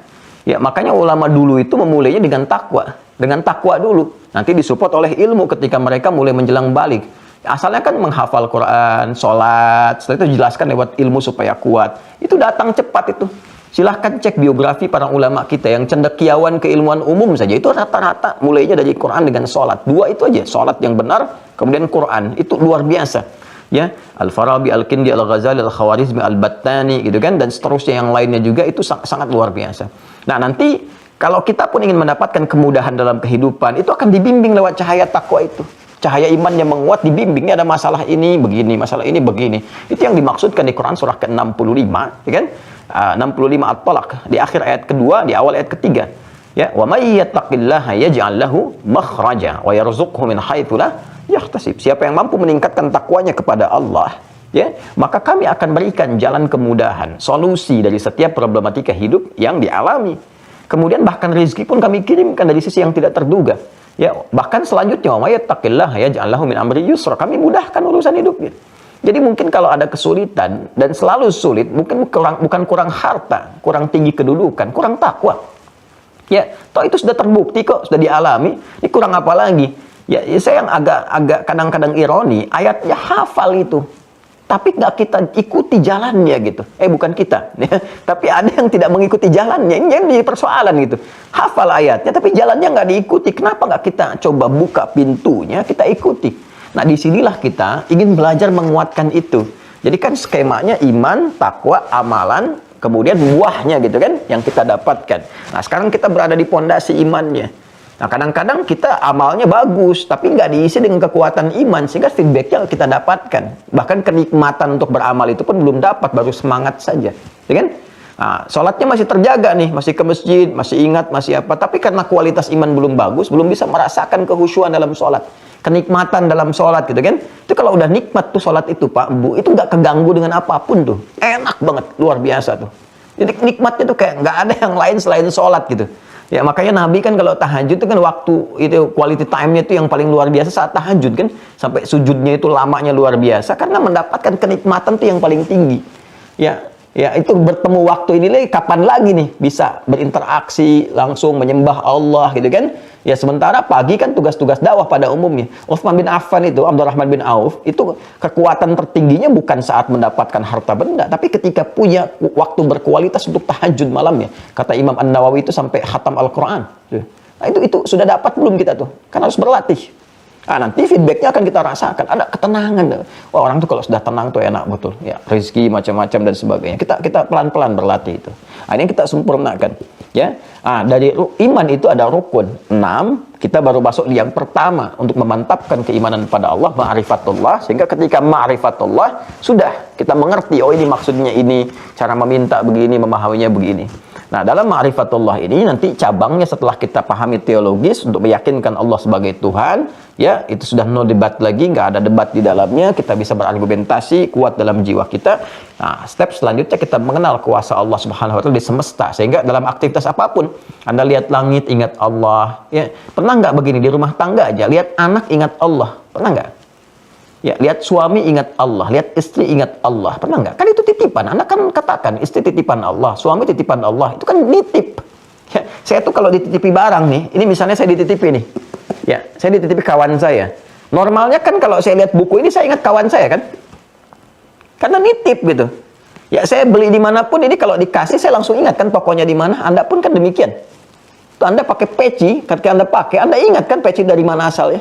Speaker 1: Ya, makanya ulama dulu itu memulainya dengan takwa dulu. Nanti disupport oleh ilmu ketika mereka mulai menjelang balik. Asalnya kan menghafal Quran, sholat, setelah itu dijelaskan lewat ilmu supaya kuat. Itu datang cepat itu. Silahkan cek biografi para ulama kita yang cendekiawan keilmuan umum saja. Itu rata-rata mulainya dari Quran dengan sholat. Dua itu aja, sholat yang benar, kemudian Quran. Itu luar biasa. Ya, Al-Farabi, Al-Kindi, Al-Ghazali, Al-Khawarizmi, Al-Battani, gitu kan, dan seterusnya yang lainnya juga, itu sangat luar biasa. Nah, nanti kalau kita pun ingin mendapatkan kemudahan dalam kehidupan, itu akan dibimbing lewat cahaya takwa itu. Cahaya iman yang menguat dibimbing. Ini ada masalah ini begini, masalah ini begini. Itu yang dimaksudkan di Quran surah ke-65, ya kan? 65 At-Talaq, di akhir ayat kedua, di awal ayat ketiga. Ya, wa may yattaqillaha yaj'al lahu makhraja wa yarzuqhu min haitsu la yahtasib. Siapa yang mampu meningkatkan takwanya kepada Allah, ya, maka kami akan berikan jalan kemudahan, solusi dari setiap problematika hidup yang dialami. Kemudian bahkan rezeki pun kami kirimkan dari sisi yang tidak terduga. Ya, bahkan selanjutnya, wa may yattaqillaha yaj'al lahu min amri yusra. Kami mudahkan urusan hidupnya. Jadi mungkin kalau ada kesulitan, dan selalu sulit, mungkin bukan kurang harta, kurang tinggi kedudukan, kurang takwa. Ya, toh itu sudah terbukti kok, sudah dialami. Ini kurang apa lagi? Ya, saya yang agak kadang-kadang ironi, ayatnya hafal itu, tapi nggak kita ikuti jalannya gitu. Bukan kita, ya. Tapi ada yang tidak mengikuti jalannya. Ini yang jadi persoalan gitu. Hafal ayatnya, tapi jalannya nggak diikuti. Kenapa nggak kita coba buka pintunya, kita ikuti? Nah, disinilah kita ingin belajar menguatkan itu. Jadi kan skemanya iman, takwa, amalan, kemudian buahnya gitu kan, yang kita dapatkan. Nah, sekarang kita berada di pondasi imannya. Nah, kadang-kadang kita amalnya bagus, tapi nggak diisi dengan kekuatan iman, sehingga feedbacknya kita dapatkan. Bahkan kenikmatan untuk beramal itu pun belum dapat, baru semangat saja. Ya kan? Nah, sholatnya masih terjaga nih, masih ke masjid, masih ingat, masih apa. Tapi karena kualitas iman belum bagus, belum bisa merasakan kehusyuan dalam sholat. Kenikmatan dalam sholat gitu kan. Itu kalau udah nikmat tuh sholat itu Pak, Bu, itu nggak keganggu dengan apapun tuh. Enak banget, luar biasa tuh. Jadi nikmatnya tuh kayak nggak ada yang lain selain sholat gitu. Ya, makanya Nabi kan kalau tahajud itu kan waktu itu quality time-nya itu yang paling luar biasa saat tahajud kan. Sampai sujudnya itu lamanya luar biasa karena mendapatkan kenikmatan tuh yang paling tinggi. Ya, itu bertemu waktu ini lagi, kapan lagi nih bisa berinteraksi langsung menyembah Allah gitu kan. Ya, sementara pagi kan tugas-tugas dakwah pada umumnya. Utsman bin Affan itu, Abdurrahman bin Auf, itu kekuatan tertingginya bukan saat mendapatkan harta benda, tapi ketika punya waktu berkualitas untuk tahajud malamnya. Kata Imam An-Nawawi itu sampai khatam Al-Quran. Nah, itu sudah dapat belum kita tuh? Kan harus berlatih.
Speaker 2: Nanti feedbacknya akan kita rasakan, ada ketenangan. Wah, orang tuh kalau sudah tenang tuh enak betul. Ya, rezeki macam-macam dan sebagainya. Kita pelan-pelan berlatih itu. Ini kita sempurnakan. Ya, dari iman itu ada rukun 6. Kita baru masuk di yang pertama untuk memantapkan keimanan pada Allah, ma'rifatullah. Sehingga ketika ma'rifatullah sudah kita mengerti, oh ini maksudnya ini, cara meminta begini, memahaminya begini. Nah, dalam ma'rifatullah ini nanti cabangnya setelah kita pahami teologis untuk meyakinkan Allah sebagai Tuhan, ya itu sudah no debat lagi, nggak ada debat di dalamnya, kita bisa berargumentasi kuat dalam jiwa kita. Nah, step selanjutnya kita mengenal kuasa Allah Subhanahu wa taala di semesta, sehingga dalam aktivitas apapun, Anda lihat langit ingat Allah, ya. Pernah nggak begini di rumah tangga aja, lihat anak ingat Allah, pernah nggak? Ya, lihat suami ingat Allah, lihat istri ingat Allah. Pernah nggak? Kan itu titipan. Anak kan katakan, istri titipan Allah, suami titipan Allah. Itu kan nitip. Ya, saya tuh kalau dititipi barang nih, ini misalnya saya dititipi nih. Ya, saya dititipi kawan saya. Normalnya kan kalau saya lihat buku ini, saya ingat kawan saya kan? Karena nitip gitu. Ya, saya beli dimanapun, ini kalau dikasih, saya langsung ingat kan tokonya di mana. Anda pun kan demikian. Tuh, Anda pakai peci, ketika Anda pakai, Anda ingat kan peci dari mana asalnya?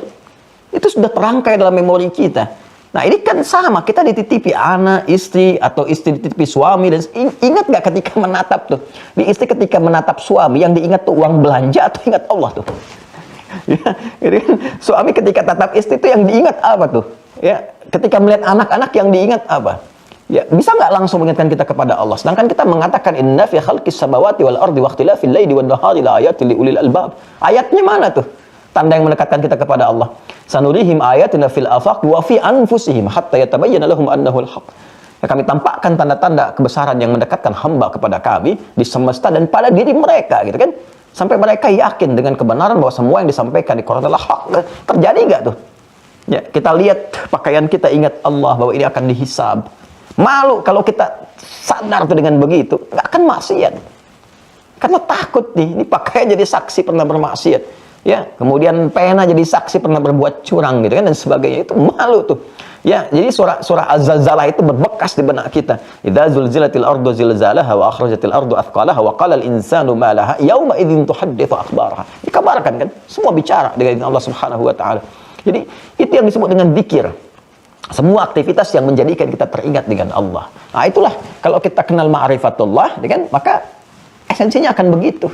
Speaker 2: Itu sudah terangkai dalam memori kita. Nah, ini kan sama, kita dititipi anak, istri, atau istri dititipi suami. Dan ingat nggak ketika menatap tuh? Di istri ketika menatap suami, yang diingat tuh uang belanja atau ingat Allah tuh? Ya, ini kan, suami ketika tatap istri itu yang diingat apa tuh? Ya, ketika melihat anak-anak yang diingat apa? Ya, bisa nggak langsung mengingatkan kita kepada Allah? Sedangkan kita mengatakan inna fi khalqis samawati wal ardi wa ikhtilafil laili wan nahari la ayatin liulil albab. Ayatnya mana tuh? Tanda yang mendekatkan kita kepada Allah. Sanurihim ayatina fil afaq wa fi anfusihim hatta yatabayyana lahum annahu al-haq. Ya, kami tampakkan tanda-tanda kebesaran yang mendekatkan hamba kepada kami di semesta dan pada diri mereka, gitu kan? Sampai mereka yakin dengan kebenaran bahwa semua yang disampaikan di Quran adalah hak. Terjadi nggak tuh? Ya, kita lihat pakaian kita, ingat Allah bahwa ini akan dihisab. Malu kalau kita sadar tuh dengan begitu, nggak akan maksiat. Karena takut nih, ini pakaian jadi saksi pernah bermaksiat. Ya, kemudian pena jadi saksi pernah berbuat curang gitu kan dan sebagainya, itu malu tuh. Ya, jadi surah Az-Zalzalah itu berbekas di benak kita. Idza zulzilatil ardu zilzalaha wa akhrajatil ardu athqalaha wa qala al-insanu ma laha yauma idzin tuhadditsu akhbaraha. Dikabarkan kan, semua bicara dengan Allah Subhanahu wa taala. Jadi, itu yang disebut dengan zikir. Semua aktivitas yang menjadikan kita teringat dengan Allah. Nah, itulah kalau kita kenal ma'rifatullah, kan, maka esensinya akan begitu.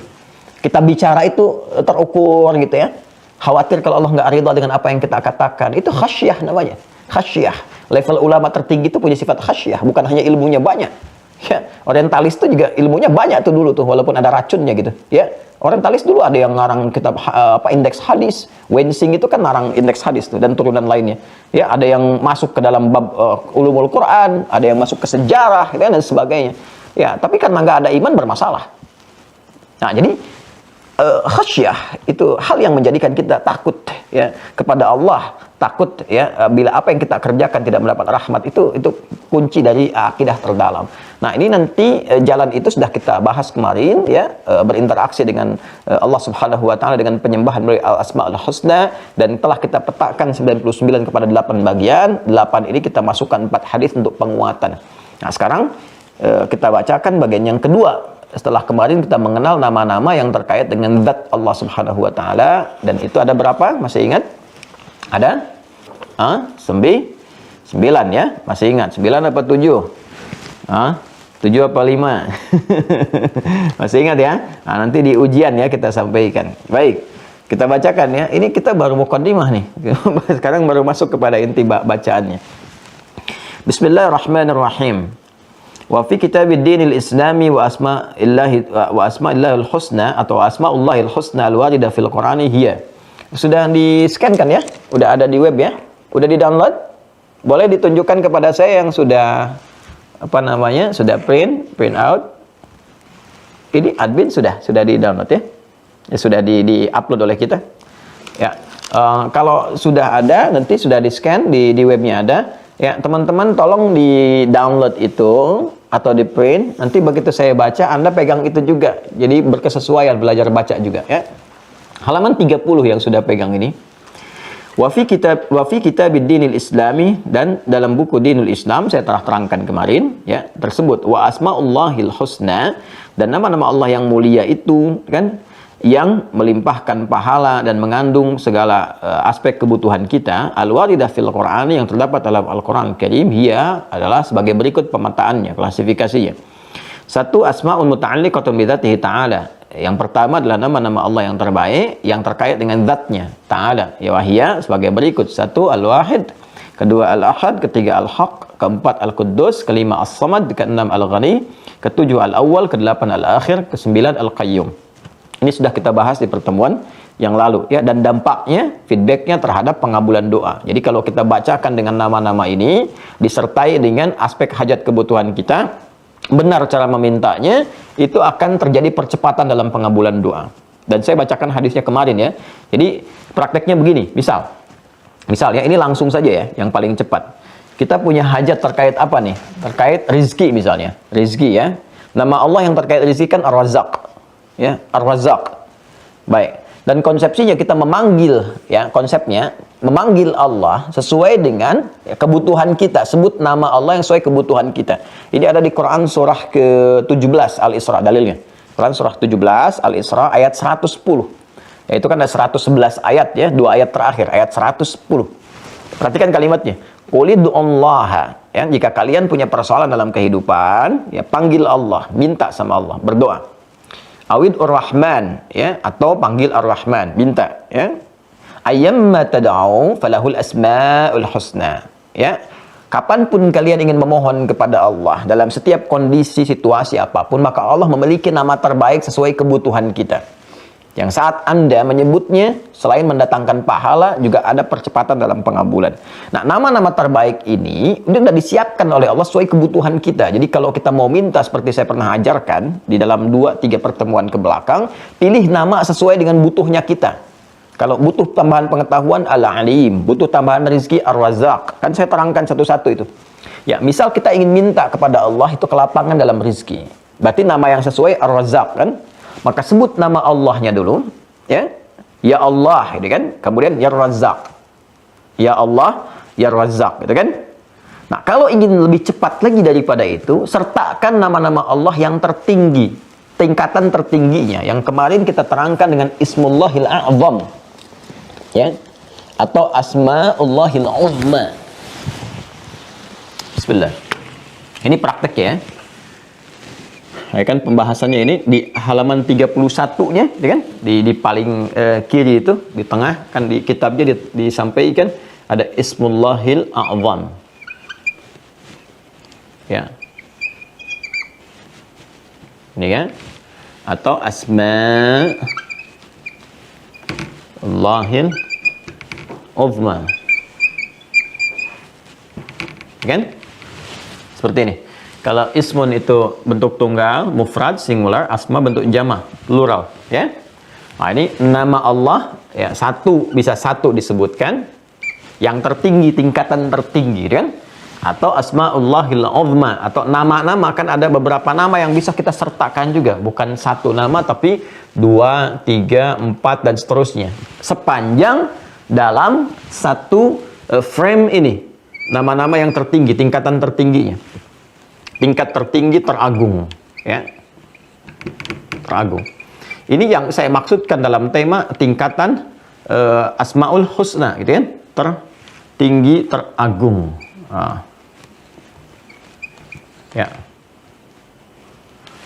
Speaker 2: Kita bicara itu terukur gitu ya. Khawatir kalau Allah nggak ridha dengan apa yang kita katakan. Itu khasyah namanya. Khasyah. Level ulama tertinggi itu punya sifat khasyah. Bukan hanya ilmunya banyak. Ya, orientalis itu juga ilmunya banyak tuh dulu tuh. Walaupun ada racunnya gitu. Ya, orientalis dulu ada yang ngarang kitab indeks hadis. Wensing itu kan ngarang indeks hadis tuh dan turunan lainnya. Ya, ada yang masuk ke dalam bab ulumul Quran. Ada yang masuk ke sejarah gitu, dan sebagainya. Ya, tapi karena nggak ada iman bermasalah. Nah, jadi khasyah itu hal yang menjadikan kita takut ya kepada Allah, takut ya bila apa yang kita kerjakan tidak mendapat rahmat, itu kunci dari akidah terdalam. Nah, ini nanti jalan itu sudah kita bahas kemarin ya, berinteraksi dengan Allah Subhanahu wa taala dengan penyembahan melalui Al-Asmaul Husna, dan telah kita petakan 99 kepada 8 bagian. 8 ini kita masukkan 4 hadis untuk penguatan. Nah, sekarang kita bacakan bagian yang kedua. Setelah kemarin kita mengenal nama-nama yang terkait dengan zat Allah Subhanahu wa taala, dan itu ada berapa? Masih ingat? Ada? 9 ya? Masih ingat? 9 apa 7? 7 apa 5? Masih ingat ya? Nah, nanti di ujian ya kita sampaikan. Baik, kita bacakan ya. Ini kita baru muqaddimah nih. Sekarang baru masuk kepada inti bacaannya. Bismillahirrahmanirrahim. Wa fi kitabid dinil islami wa asma'illahil husna atau asma'ullahil husna al-warida fil qur'ani hiya. Sudah di-scan kan ya? Udah ada di web ya? Udah di-download? Boleh ditunjukkan kepada saya yang sudah sudah print out. Ini admin sudah di-download ya? Ya, sudah di-upload oleh kita. Ya. Kalau sudah ada, nanti sudah di-scan di webnya ada. Ya, teman-teman tolong di-download itu atau di-print. Nanti begitu saya baca, Anda pegang itu juga. Jadi berkesesuaian belajar baca juga ya. Halaman 30 yang sudah pegang ini. Wa fi kitabid dinil islami, dan dalam buku Dinul Islam saya telah terangkan kemarin ya, tersebut wa asmaullahil husna, dan nama-nama Allah yang mulia itu kan yang melimpahkan pahala dan mengandung segala aspek kebutuhan kita, al-waridah fil Qur'ani, yang terdapat dalam Al-Qur'an Karim, hiya adalah sebagai berikut pemetaannya, klasifikasinya. Satu, asma'un muta'alliqatun bi dzatihi ta'ala. Yang pertama adalah nama-nama Allah yang terbaik yang terkait dengan zatnya ta'ala. Ya wahia sebagai berikut. Satu, al-wahid. Kedua, al-ahad. Ketiga, al-haq. Keempat, al-quddus. Kelima, as-samad. Keenam, al-ghani. Ketujuh, al-awwal. Kedelapan, al-akhir. Kesembilan, al-qayyum. Ini sudah kita bahas di pertemuan yang lalu, ya, dan dampaknya, feedbacknya terhadap pengabulan doa. Jadi kalau kita bacakan dengan nama-nama ini disertai dengan aspek hajat kebutuhan kita, benar cara memintanya, itu akan terjadi percepatan dalam pengabulan doa. Dan saya bacakan hadisnya kemarin, ya. Jadi prakteknya begini, misal ya, ini langsung saja ya, yang paling cepat. Kita punya hajat terkait apa nih? Terkait rizki misalnya, rizki, ya. Nama Allah yang terkait rizki kan Ar-Razzaq, ya, Ar-Razzaq. Baik. Dan konsepsinya kita memanggil, ya, konsepnya memanggil Allah sesuai dengan, ya, kebutuhan kita. Sebut nama Allah yang sesuai kebutuhan kita. Ini ada di Quran surah ke-17 Al-Isra, dalilnya. Quran surah 17 Al-Isra ayat 110. Yaitu kan ada 111 ayat, ya, 2 ayat terakhir, ayat 110. Perhatikan kalimatnya. Qulidu'allaha, ya, jika kalian punya persoalan dalam kehidupan, ya, panggil Allah, minta sama Allah, berdoa. Awid Ar-Rahman, ya, atau panggil Ar-Rahman, minta, ya. Ayyamma tad'u falahul asmaul husna, ya. Kapanpun kalian ingin memohon kepada Allah dalam setiap kondisi situasi apapun, maka Allah memiliki nama terbaik sesuai kebutuhan kita. Yang saat Anda menyebutnya, selain mendatangkan pahala, juga ada percepatan dalam pengabulan. Nah, nama-nama terbaik ini sudah disiapkan oleh Allah sesuai kebutuhan kita. Jadi kalau kita mau minta, seperti saya pernah ajarkan di dalam 2-3 pertemuan ke belakang, pilih nama sesuai dengan butuhnya kita. Kalau butuh tambahan pengetahuan, Al-Alim. Butuh tambahan rezeki, Ar-Razzaq. Kan saya terangkan satu-satu itu. Ya, misal kita ingin minta kepada Allah itu kelapangan dalam rezeki. Berarti nama yang sesuai Ar-Razzaq, kan? Maka sebut nama Allahnya dulu, ya. Ya Allah, gitu kan? Kemudian Ya Razzaq. Ya Allah, Ya Razzaq, gitu kan? Nah, kalau ingin lebih cepat lagi daripada itu, sertakan nama-nama Allah yang tertinggi, tingkatan tertingginya, yang kemarin kita terangkan dengan Ismullahil A'zam, ya, atau Asma'ullahil Uzma. Bismillah. Ini praktek, ya. Ya kan, pembahasannya ini di halaman 31-nya, ya kan? Di paling kiri itu, di tengah kan di kitabnya disampaikan ada Ismullahil A'zam. Ya. Ini kan? Atau Asma'ullahil Uzma. Ya kan? Seperti ini. Kalau ismun itu bentuk tunggal, mufrad, singular, asma bentuk jama, plural, ya. Nah, ini nama Allah, ya, bisa satu disebutkan, yang tertinggi, tingkatan tertinggi, kan? Atau Asma'ullahil Uzma, atau nama-nama, kan ada beberapa nama yang bisa kita sertakan juga, bukan satu nama tapi 2, 3, 4 dan seterusnya. Sepanjang dalam satu frame ini, nama-nama yang tertinggi, tingkatan tertingginya. Tingkat tertinggi teragung, ya, teragung. Ini yang saya maksudkan dalam tema tingkatan Asmaul Husna, gitu kan? Tertinggi, teragung. Ya,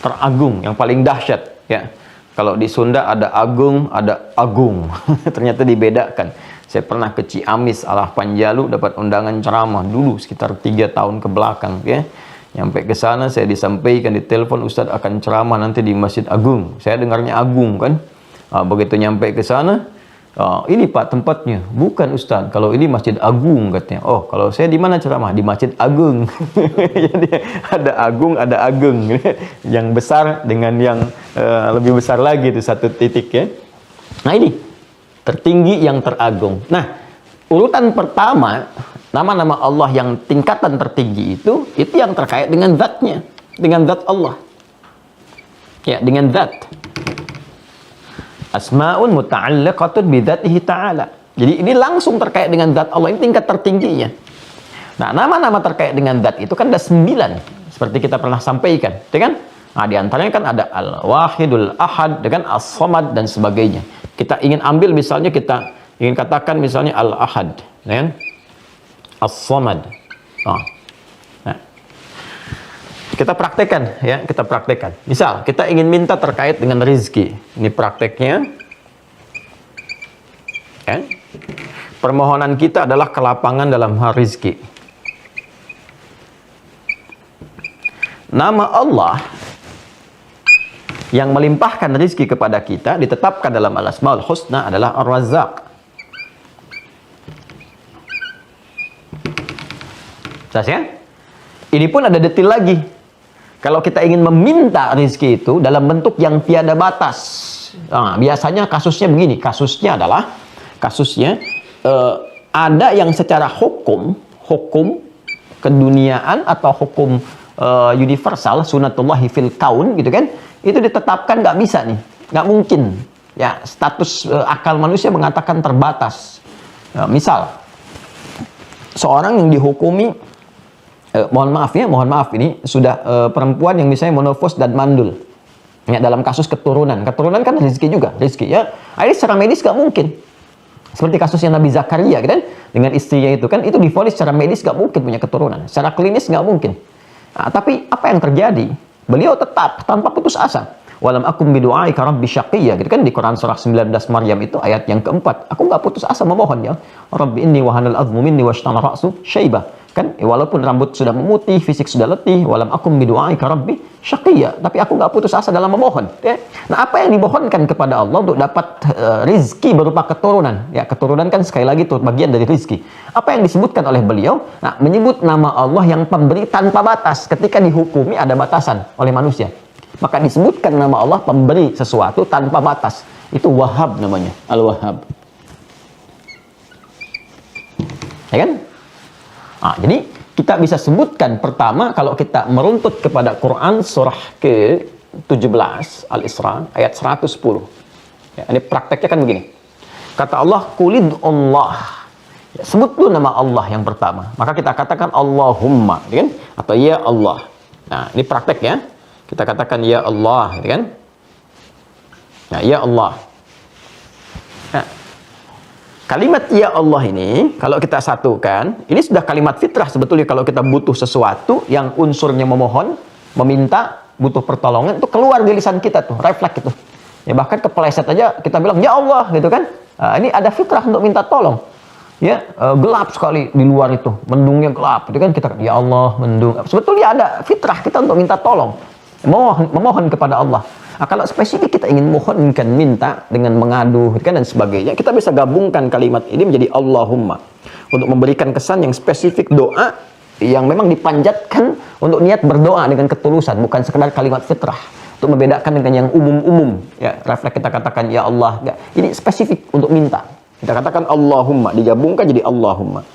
Speaker 2: teragung, yang paling dahsyat, ya. Kalau di Sunda ada agung, ada agung. Ternyata dibedakan. Saya pernah ke Ciamis, Alah Panjalu, dapat undangan ceramah dulu sekitar 3 tahun ke belakang, ya. Nyampe ke sana, saya disampaikan di telepon, Ustadz akan ceramah nanti di Masjid Agung. Saya dengarnya Agung, kan. Begitu nyampe ke sana, ini Pak tempatnya. Bukan Ustadz, kalau ini Masjid Agung, katanya. Oh, kalau saya di mana ceramah? Di Masjid Agung. Jadi ada Agung, ada Agung. Yang besar dengan yang lebih besar lagi, itu satu titik, ya. Nah, ini tertinggi yang teragung. Nah, urutan pertama, nama-nama Allah yang tingkatan tertinggi itu yang terkait dengan zatnya, dengan zat Allah. Ya, dengan zat. Asma'un muta'alliqatun bidzatihi ta'ala. Jadi ini langsung terkait dengan zat Allah, ini tingkat tertingginya. Nah, nama-nama terkait dengan zat itu kan ada 9, seperti kita pernah sampaikan, ya kan? Nah, di antaranya kan ada Al-Wahidul Ahad dengan As-Samad dan sebagainya. Kita ingin ambil misalnya, kita ingin katakan misalnya Al-Ahad, kan? As-Samad. Nah, kita praktekkan ya, kita praktekkan. Misal kita ingin minta terkait dengan rezeki. Ini prakteknya. Kan? Permohonan kita adalah kelapangan dalam hal rezeki. Nama Allah yang melimpahkan rezeki kepada kita ditetapkan dalam Al-Asmaul Husna adalah Ar-Razzaq. Jelas ya? Ini pun ada detail lagi. Kalau kita ingin meminta rezeki itu dalam bentuk yang tiada batas. Nah, biasanya kasusnya begini. Kasusnya ada yang secara hukum keduniaan atau hukum universal, sunatullahi fil kaun gitu kan, itu ditetapkan nggak bisa nih, nggak mungkin ya, status akal manusia mengatakan terbatas. Misal seorang yang dihukumi mohon maaf ini sudah perempuan yang misalnya monofos dan mandul ya, dalam kasus keturunan kan rezeki juga, rezeki ya, ini secara medis nggak mungkin. Seperti kasusnya Nabi Zakaria kan, dengan istrinya itu kan, itu divonis secara medis nggak mungkin punya keturunan, secara klinis nggak mungkin. Nah, tapi apa yang terjadi? Beliau tetap tanpa putus asa. Walam akum bidu'aika rabbi syaqiyya, gitu kan, di Quran surah 19 Maryam itu ayat yang keempat. Aku nggak putus asa memohon ya. Rabbi inni wahanal azmu minni washtana ra'su syaiba. Kan, walaupun rambut sudah memutih, fisik sudah letih, walam akum bidu'aika rabbi syaqiyya, tapi aku nggak putus asa dalam memohon. Ya. Nah, apa yang dimohonkan kepada Allah untuk dapat rizki berupa keturunan? Ya, keturunan kan sekali lagi itu bagian dari rizki. Apa yang disebutkan oleh beliau? Nah, menyebut nama Allah yang pemberi tanpa batas. Ketika dihukumi ada batasan oleh manusia, maka disebutkan nama Allah pemberi sesuatu tanpa batas. Itu Wahhab namanya, Al-Wahhab. Ya kan? Nah, jadi kita bisa sebutkan pertama kalau kita meruntut kepada Quran surah ke-17 Al-Isra ayat 110. Ya, ini prakteknya kan begini. Kata Allah, "Qulid Allah." Ya, sebut dulu nama Allah yang pertama. Maka kita katakan Allahumma, ya kan? Atau ya Allah. Nah, ini praktek ya. Kita katakan ya Allah, ya kan? Nah, ya Allah. Nah, kalimat ya Allah ini, kalau kita satukan, ini sudah kalimat fitrah sebetulnya. Kalau kita butuh sesuatu yang unsurnya memohon, meminta, butuh pertolongan, itu keluar di lisan kita tuh, refleks itu. Ya, bahkan kepeleset aja kita bilang, ya Allah, gitu kan. Nah, ini ada fitrah untuk minta tolong. Ya, gelap sekali di luar itu, mendungnya gelap. Itu kan kita, ya Allah, mendung. Sebetulnya ada fitrah kita untuk minta tolong. Memohon kepada Allah. Nah, kalau spesifik kita ingin mohonkan, minta dengan mengadu kan, dan sebagainya, kita bisa gabungkan kalimat ini menjadi Allahumma untuk memberikan kesan yang spesifik, doa yang memang dipanjatkan untuk niat berdoa dengan ketulusan, bukan sekedar kalimat fitrah untuk membedakan dengan yang umum-umum. Ya, refleks kita katakan ya Allah, enggak. Ini spesifik untuk minta. Kita katakan Allahumma, digabungkan jadi Allahumma.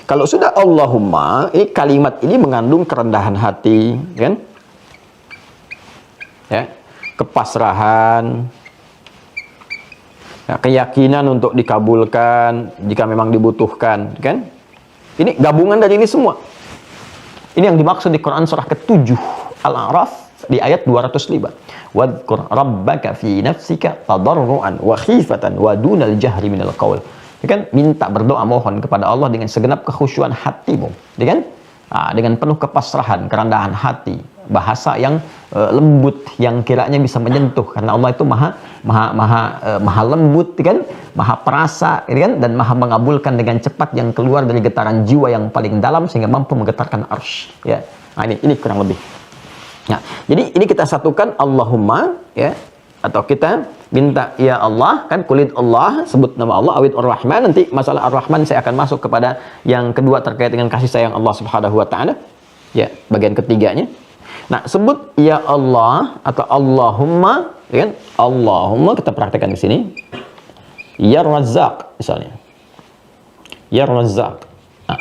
Speaker 2: Kalau sudah Allahumma, ini kalimat ini mengandung kerendahan hati, kan? Ya, kepasrahan, ya, keyakinan untuk dikabulkan jika memang dibutuhkan, kan? Ini gabungan dari ini semua. Ini yang dimaksud di Quran surah ke-7 Al-A'raf di ayat 205. Wadhkur rabbaka fi nafsika tadarruan wa khifatan wa dunal jahri minal qaul. Kan minta, berdoa, mohon kepada Allah dengan segenap kekhusyuan hatimu, kan? Dengan penuh kepasrahan, kerendahan hati, bahasa yang lembut yang kiranya bisa menyentuh, karena Allah itu maha lembut, kan, maha perasa, kan, dan maha mengabulkan dengan cepat yang keluar dari getaran jiwa yang paling dalam sehingga mampu menggetarkan arsy. Ya, nah, ini kurang lebih. Nah, jadi ini kita satukan Allahumma, ya, atau kita minta ya Allah, kan, kulid Allah, sebut nama Allah, awid ar-Rahman. Nanti masalah ar-Rahman saya akan masuk kepada yang kedua terkait dengan kasih sayang Allah Subhanahu wa taala. Ya, bagian ketiganya. Nah, sebut ya Allah atau Allahumma, ya kan? Allahumma kita praktekkan di sini. Ya Razzaq misalnya. Ya Razzaq. Nah.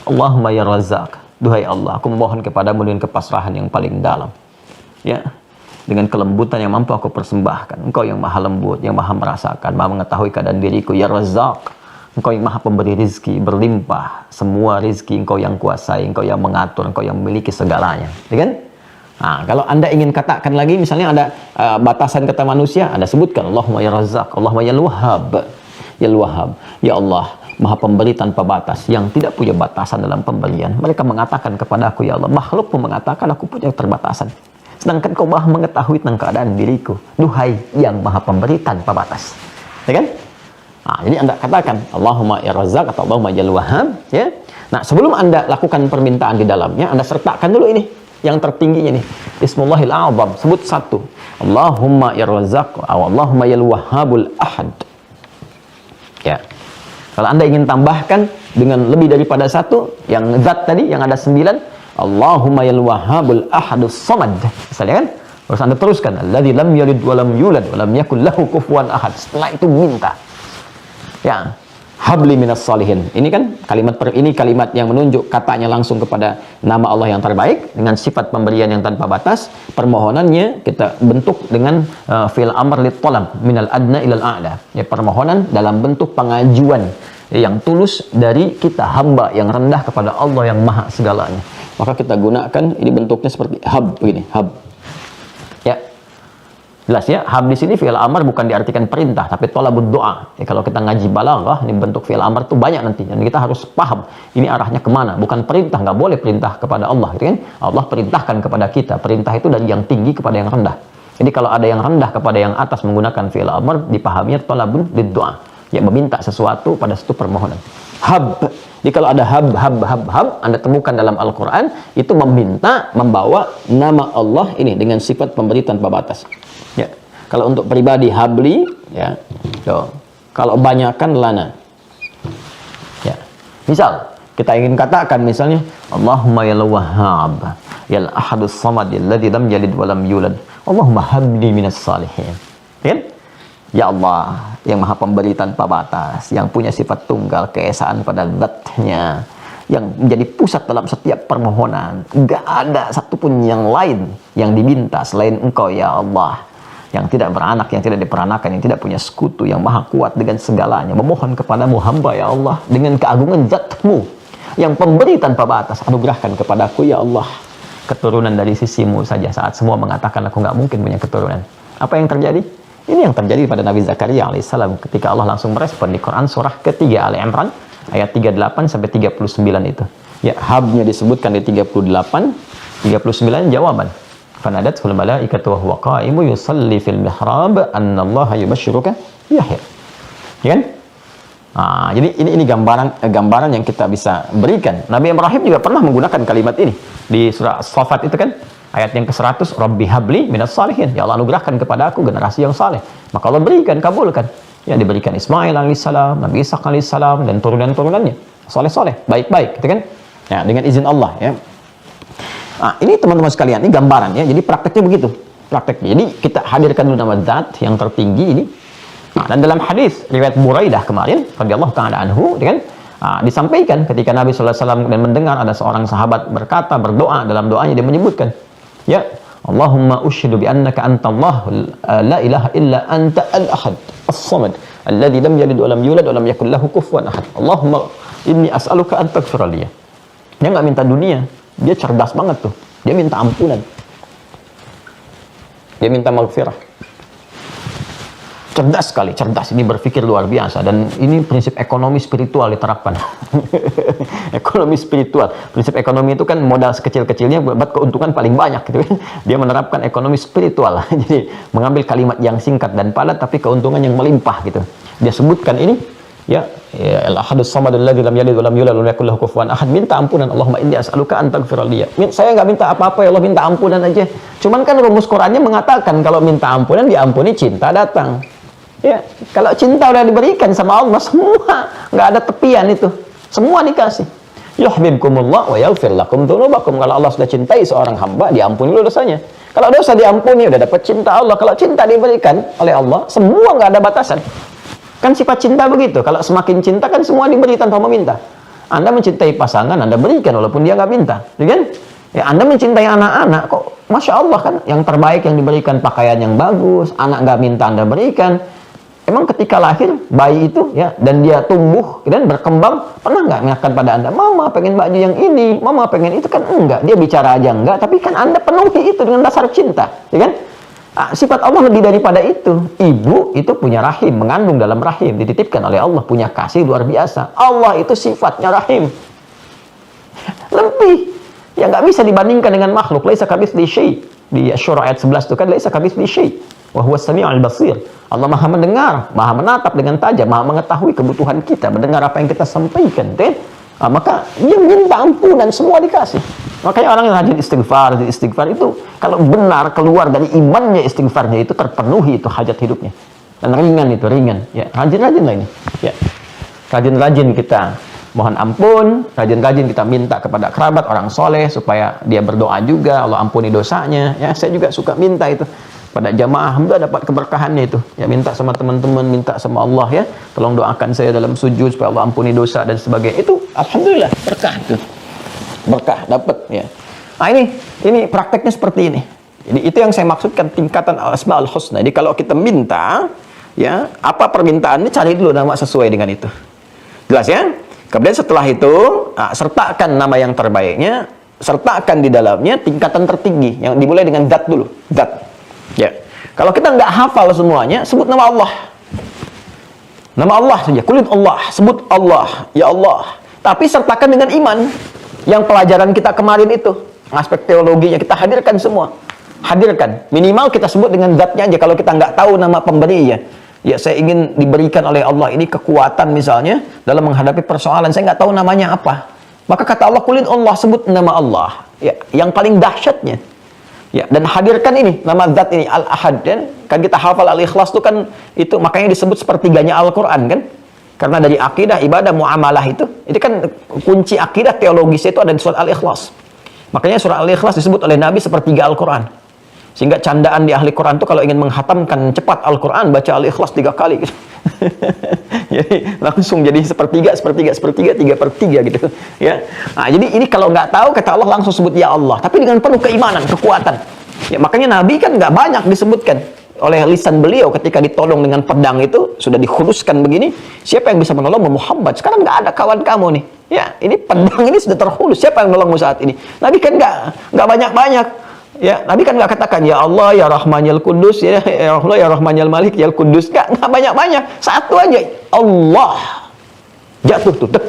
Speaker 2: Allahumma ya Razzaq. Duhai Allah, aku memohon kepadamu dengan kepasrahan yang paling dalam. Ya. Dengan kelembutan yang mampu aku persembahkan. Engkau yang maha lembut, yang maha merasakan, maha mengetahui keadaan diriku. Ya Razzaq, Engkau yang maha pemberi rizki, berlimpah. Semua rizki Engkau yang kuasai, Engkau yang mengatur, Engkau yang memiliki segalanya. Ya kan? Nah, kalau Anda ingin katakan lagi, misalnya ada batasan kata manusia, Anda sebutkan Allahumma ya Razzaq, Allahumma ya Wahhab. Ya Wahhab, ya Allah, Maha Pemberi tanpa batas, yang tidak punya batasan dalam pemberian. Mereka mengatakan kepada aku, ya Allah, makhluk pun mengatakan aku punya keterbatasan. Sedangkan kau Maha mengetahui tentang keadaan diriku. Duhai yang Maha Pemberi tanpa batas. Ya kan? Nah, jadi Anda katakan Allahumma ya Razzaq atau Allahumma ya Wahhab, ya. Nah, sebelum Anda lakukan permintaan di dalamnya, Anda sertakan dulu ini yang tertingginya nih, Ismullahil A'zam. Sebut satu, Allahumma ya Razzaq atau Allahumma ya Wahhabul Ahad. Ya. Kalau Anda ingin tambahkan dengan lebih daripada satu, yang zat tadi yang ada 9, Allahumma ya Wahhabul Ahadus Samad. Misalnya kan? Terus Anda teruskan, alladzi lam yalid wa lam yulad wa lam yakul lahu kufuwan ahad. Setelah itu minta. Ya. Habli minas salihin. Ini kan kalimat yang menunjuk katanya langsung kepada nama Allah yang terbaik dengan sifat pemberian yang tanpa batas. Permohonannya kita bentuk dengan fi'il amr lit talab minal adna ilal a'la. Ya, permohonan dalam bentuk pengajuan yang tulus dari kita hamba yang rendah kepada Allah yang maha segalanya. Maka kita gunakan ini bentuknya seperti hab begini, hab. Ya. Jelas ya, hab di sini fi'il amr bukan diartikan perintah, tapi thalabud doa. Ya, kalau kita ngaji balaghah, ini bentuk fi'il amr itu banyak nanti, dan kita harus paham ini arahnya kemana. Bukan perintah, nggak boleh perintah kepada Allah, gitu kan? Allah perintahkan kepada kita. Perintah itu dari yang tinggi kepada yang rendah. Jadi kalau ada yang rendah kepada yang atas menggunakan fi'il amr, dipahaminya thalabun lid doa, ya meminta sesuatu pada satu permohonan. Hab. Jadi kalau ada hab, Anda temukan dalam Al-Quran, itu meminta, membawa nama Allah ini dengan sifat pemberi tanpa batas. Ya. Kalau untuk pribadi habli, ya. Tuh. Kalau banyakan lana. Ya. Misal kita ingin katakan misalnya Allahumma ya Wahhab, ya Ahadus Samad, alladzi lam yalid wa lam yulad. Allahumma habli minas salihin. Ya? Ya Allah, yang maha pemberi tanpa batas, yang punya sifat tunggal, keesaan pada zatnya, yang menjadi pusat dalam setiap permohonan. Gak ada satupun yang lain yang diminta selain Engkau, ya Allah, yang tidak beranak, yang tidak diperanakan, yang tidak punya sekutu, yang maha kuat dengan segalanya. Memohon kepadamu hamba, ya Allah, dengan keagungan zatmu, yang pemberi tanpa batas. Anugerahkan kepadaku, ya Allah, keturunan dari sisimu saja. Saat semua mengatakan aku gak mungkin punya keturunan, apa yang terjadi? Ini yang terjadi pada Nabi Zakaria alaihissalam ketika Allah langsung merespon di Quran surah ketiga Ali Imran ayat 38 sampai 39 itu. Ya, habnya disebutkan di 38, 39 jawaban. Fanadatul malaikatu wa huwa qa'imu yusalli fil mihrab annallaha yubashshiruka Yahya. Ya kan? Nah, jadi ini gambaran yang kita bisa berikan. Nabi Ibrahim juga pernah menggunakan kalimat ini di surah As-Saffat itu kan. Ayat yang ke-100, Rabbi habli minas salihin. Ya Allah, anugerahkan kepada aku generasi yang saleh. Maka Allah berikan, kabulkan. Ya, diberikan Ismail alaihissalam, Nabi Ishaq alaihissalam, dan turunan-turunannya. Saleh-saleh, baik-baik, gitu kan? Ya, dengan izin Allah, ya. Nah, ini teman-teman sekalian, ini gambaran, ya. Jadi prakteknya begitu. Prakteknya. Jadi kita hadirkan dulu nama zat yang tertinggi ini. Nah, dan dalam hadis riwayat Buraidah kemarin, radhiyallahu ta'ala anhu, gitu kan? Disampaikan ketika Nabi SAW dan mendengar ada seorang sahabat berkata, berdoa, dalam doanya dia menyebutkan, ya, Allahumma usyhidu bi annaka antallah la ilaha illa anta al-ahad as-samad alladzi lam yalid wa lam yulad wa lam yakul lahu kufuwan ahad. Allahumma inni as'aluka an taghfira li. Dia enggak minta dunia, dia cerdas banget tuh. Dia minta ampunan. Dia minta maghfirah. Cerdas sekali, cerdas. Ini berpikir luar biasa. Dan ini prinsip ekonomi spiritual diterapkan. Ekonomi spiritual. Prinsip ekonomi itu kan modal sekecil-kecilnya buat keuntungan paling banyak. Gitu. Dia menerapkan ekonomi spiritual. Jadi mengambil kalimat yang singkat dan padat, tapi keuntungan yang melimpah. Gitu. Dia sebutkan ini. Ya, al-ahadus samad alladzi lam yalid wa lam yulad wa lam yakul lahu kufuwan ahad. Minta ampunan. Allahumma inni as'aluka an taghfira li. Saya nggak minta apa-apa, ya Allah, minta ampunan aja. Cuman kan rumus Qur'annya mengatakan kalau minta ampunan diampuni, cinta datang. Ya, kalau cinta udah diberikan sama Allah, semua nggak ada tepian itu, semua dikasih. Yuhibbukumullah wa yaghfir lakum dzunubakum. Kalau Allah sudah cintai seorang hamba, diampuni dulu dosanya. Kalau dosa diampuni, udah dapat cinta Allah. Kalau cinta diberikan oleh Allah, semua nggak ada batasan. Kan sifat cinta begitu. Kalau semakin cinta kan semua diberi tanpa meminta. Anda mencintai pasangan, Anda berikan walaupun dia nggak minta, kan? Ya, Anda mencintai anak-anak, kok Masya Allah kan, yang terbaik yang diberikan, pakaian yang bagus, anak nggak minta Anda berikan. emang ketika lahir bayi itu ya, dan dia tumbuh dan berkembang, pernah nggak mengatakan pada Anda, mama pengen baju yang ini, mama pengen itu? Kan enggak, dia bicara aja enggak, tapi kan Anda penuhi itu dengan dasar cinta, ya kan? Sifat Allah lebih daripada itu. Ibu itu punya rahim, mengandung dalam rahim, dititipkan oleh Allah, punya kasih luar biasa. Allah itu sifatnya rahim. Lebih. Ya nggak bisa dibandingkan dengan makhluk. Laisa kamitslihi syai'. Di Asy-Syura ayat 11 itu kan, laisa kamitslihi syai'. Wa huwas samiul basir. Allah Maha mendengar, Maha menatap dengan tajam, Maha mengetahui kebutuhan kita, mendengar apa yang kita sampaikan, kan? Maka dia minta ampunan, semua dikasih. Makanya orang yang rajin istighfar itu kalau benar keluar dari imannya, istighfarnya itu terpenuhi itu hajat hidupnya. Dan ringan itu, ringan. Ya, rajin-rajin lah ini. Ya. Rajin-rajin kita mohon ampun, rajin-rajin kita minta kepada kerabat, orang soleh, supaya dia berdoa juga, Allah ampuni dosanya. Ya, saya juga suka minta itu pada jamaah, alhamdulillah dapat keberkahannya itu. Ya, minta sama teman-teman, minta sama Allah, ya, tolong doakan saya dalam sujud supaya Allah ampuni dosa dan sebagainya. Itu alhamdulillah berkah itu. Berkah dapat, ya. Nah, ini prakteknya seperti ini. Jadi itu yang saya maksudkan tingkatan al-asmaul husna. Jadi kalau kita minta, ya, apa permintaannya, cari dulu nama sesuai dengan itu. Jelas ya? Kemudian setelah itu, sertakan nama yang terbaiknya, sertakan di dalamnya tingkatan tertinggi yang dimulai dengan zat dulu, zat. Ya, kalau kita nggak hafal semuanya, sebut nama Allah. Nama Allah saja, kulit Allah, sebut Allah, ya Allah. Tapi sertakan dengan iman. Yang pelajaran kita kemarin itu, aspek teologinya kita hadirkan semua. Hadirkan, minimal kita sebut dengan zatnya aja. Kalau kita nggak tahu nama pemberinya, ya saya ingin diberikan oleh Allah ini kekuatan misalnya dalam menghadapi persoalan, saya nggak tahu namanya apa. Maka kata Allah, kulit Allah, sebut nama Allah. Ya, yang paling dahsyatnya. Ya, dan hadirkan ini, nama zat ini, Al-Ahad. Kan kita hafal Al-Ikhlas itu kan, itu makanya disebut sepertiganya Al-Quran kan. Karena dari akidah, ibadah, muamalah itu kan kunci akidah teologis itu ada di surat Al-Ikhlas. Makanya surat Al-Ikhlas disebut oleh Nabi sepertiga Al-Quran. Sehingga candaan di ahli Quran itu kalau ingin menghatamkan cepat Al-Quran, baca Al-Ikhlas 3 kali gitu. Jadi langsung jadi sepertiga, 3/3 gitu, ya. Nah, jadi ini kalau nggak tahu, kata Allah langsung sebut ya Allah, tapi dengan penuh keimanan, kekuatan. Ya, makanya Nabi kan nggak banyak disebutkan oleh lisan beliau ketika ditolong dengan pedang itu, sudah dikhususkan begini, siapa yang bisa menolong Muhammad? Sekarang nggak ada kawan kamu nih. Ya, ini pedang ini sudah terhulus, siapa yang menolongmu saat ini? Nabi kan nggak banyak-banyak. Ya, Nabi kan nggak katakan ya Allah, ya Rahman, ya Kudus, ya Allah, ya Rahman, ya Malik, ya Kudus. Nggak banyak-banyak. Satu aja, Allah. Jatuh tuh, dek.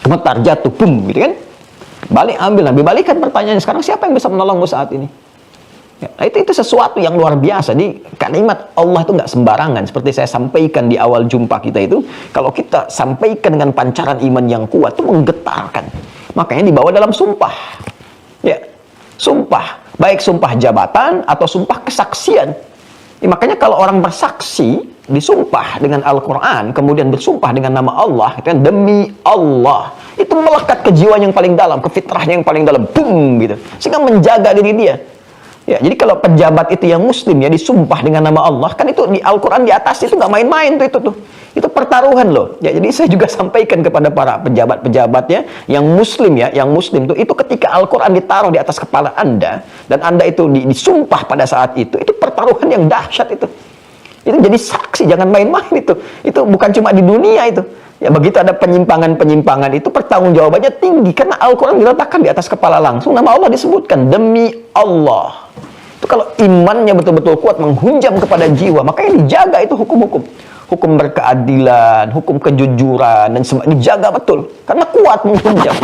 Speaker 2: Gemetar, jatuh, bum, gitu kan. Balik, ambil. Nabi balikan pertanyaannya, sekarang siapa yang bisa menolongmu saat ini? Ya, nah itu sesuatu yang luar biasa. Di kalimat Allah itu nggak sembarangan. Seperti saya sampaikan di awal jumpa kita itu, kalau kita sampaikan dengan pancaran iman yang kuat, itu menggetarkan. Makanya dibawa dalam sumpah. Ya, sumpah, baik sumpah jabatan atau sumpah kesaksian. Ya, makanya kalau orang bersaksi, disumpah dengan Al-Quran, kemudian bersumpah dengan nama Allah, itu kan demi Allah, itu melekat ke jiwa yang paling dalam, ke fitrahnya yang paling dalam, boom, gitu, sehingga menjaga diri dia. Ya, jadi kalau pejabat itu yang muslim ya disumpah dengan nama Allah, kan itu di Al-Quran di atas itu nggak main-main tuh. Itu pertaruhan loh. Ya, jadi saya juga sampaikan kepada para pejabat-pejabatnya yang muslim ya, yang muslim itu ketika Al-Quran ditaruh di atas kepala Anda dan Anda itu disumpah pada saat itu pertaruhan yang dahsyat itu. Itu jadi saksi, jangan main-main itu. Itu bukan cuma di dunia itu. Ya, begitu ada penyimpangan-penyimpangan itu pertanggungjawabannya tinggi karena Al-Quran diletakkan di atas kepala langsung, nama Allah disebutkan demi Allah. Itu kalau imannya betul-betul kuat menghunjam kepada jiwa, makanya dijaga itu hukum-hukum. Hukum berkeadilan, hukum kejujuran, dan semua dijaga betul. Karena kuat menghunjam.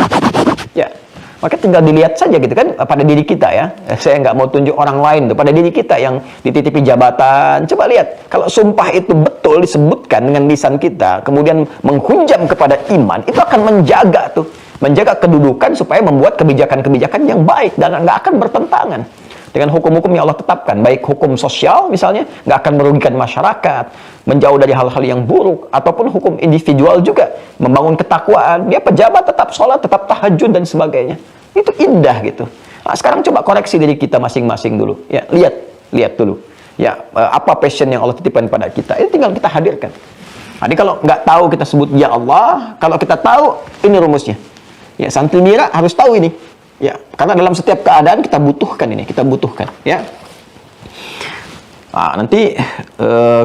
Speaker 2: Ya, maka tinggal dilihat saja gitu kan, pada diri kita ya. Saya nggak mau tunjuk orang lain tuh, pada diri kita yang dititipi jabatan. Coba lihat, kalau sumpah itu betul disebutkan dengan lisan kita, kemudian menghunjam kepada iman, itu akan menjaga tuh. Menjaga kedudukan supaya membuat kebijakan-kebijakan yang baik dan nggak akan bertentangan dengan hukum-hukum yang Allah tetapkan, baik hukum sosial misalnya, nggak akan merugikan masyarakat, menjauh dari hal-hal yang buruk, ataupun hukum individual juga, membangun ketakwaan, dia pejabat tetap sholat, tetap tahajud dan sebagainya. Itu indah gitu. Nah, sekarang coba koreksi diri kita masing-masing dulu. Ya, lihat dulu. Ya, apa passion yang Allah titipkan pada kita? Ini tinggal kita hadirkan. Jadi kalau nggak tahu kita sebut ya Allah, kalau kita tahu ini rumusnya. Ya, santri Mira harus tahu ini. Ya, karena dalam setiap keadaan kita butuhkan ini, kita butuhkan, ya. Nanti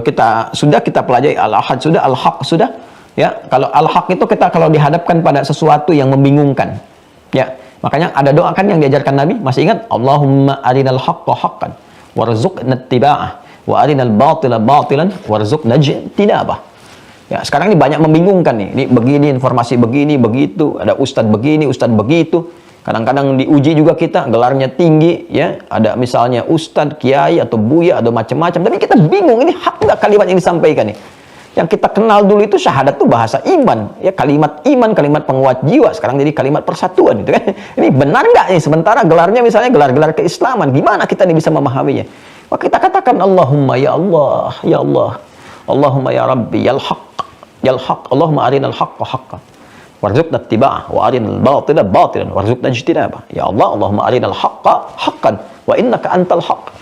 Speaker 2: kita pelajari al-ahad sudah, al-haq sudah. Ya, kalau al-haq itu kita kalau dihadapkan pada sesuatu yang membingungkan. Ya, makanya ada doa kan yang diajarkan Nabi, masih ingat? Allahumma arinal haqqa haqqan warzuqna ittiba'ah wa arinal batila batilan warzuqna ijtinabah. Ya, sekarang ini banyak membingungkan nih. Ini begini informasi begini, begitu, ada ustadz begini, ustadz begitu. Kadang-kadang diuji juga kita, gelarnya tinggi, ya. Ada misalnya ustadz, kiai, atau buya, atau macam-macam. Tapi kita bingung, ini hak nggak kalimat yang disampaikan nih? Yang kita kenal dulu itu syahadat itu bahasa iman, ya, kalimat iman, kalimat penguat jiwa. Sekarang jadi kalimat persatuan, gitu kan? Ini benar nggak nih? Sementara gelarnya misalnya gelar-gelar keislaman, gimana kita nih bisa memahaminya? Maka kita katakan Allahumma ya Allah, ya Allah, Allahumma ya Rabbi, ya Al-Haq, Allahumma arinal haqqa haqqan warzuqna ittiba'ah wa arinal batila batilan warzuqna ijtinabah. Ya Allah, Allahumma arinal haqqa haqqan wa innaka antal haqq.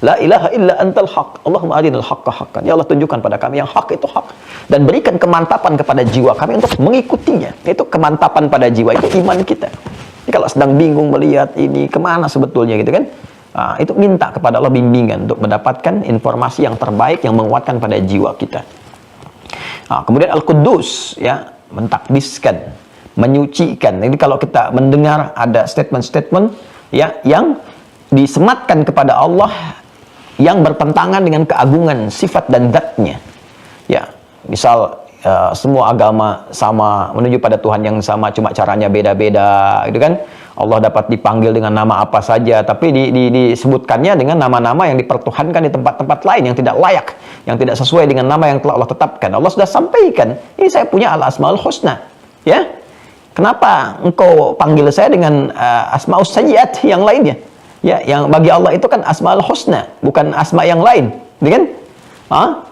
Speaker 2: La ilaha illa antal haqq. Allahumma arinal haqqa haqqan. Ya Allah, tunjukkan pada kami yang hak itu hak dan berikan kemantapan kepada jiwa kami untuk mengikutinya. Itu kemantapan pada jiwa, itu iman kita. Jadi kalau sedang bingung melihat ini kemana sebetulnya gitu kan, itu minta kepada Allah bimbingan untuk mendapatkan informasi yang terbaik yang menguatkan pada jiwa kita. Kemudian Al-Quddus, ya, mentakdiskan, menyucikan. Jadi kalau kita mendengar ada statement-statement, ya, yang disematkan kepada Allah yang bertentangan dengan keagungan sifat dan zat-Nya. Ya, misal semua agama sama, menuju pada Tuhan yang sama, cuma caranya beda-beda, gitu kan? Allah dapat dipanggil dengan nama apa saja, tapi disebutkannya dengan nama-nama yang dipertuhankan di tempat-tempat lain yang tidak layak, yang tidak sesuai dengan nama yang telah Allah tetapkan. Allah sudah sampaikan, ini saya punya al-asmaul husna, ya. Kenapa engkau panggil saya dengan asmaus sayyiat yang lainnya? Ya, yang bagi Allah itu kan asmaul husna, bukan asma yang lain, gitu kan?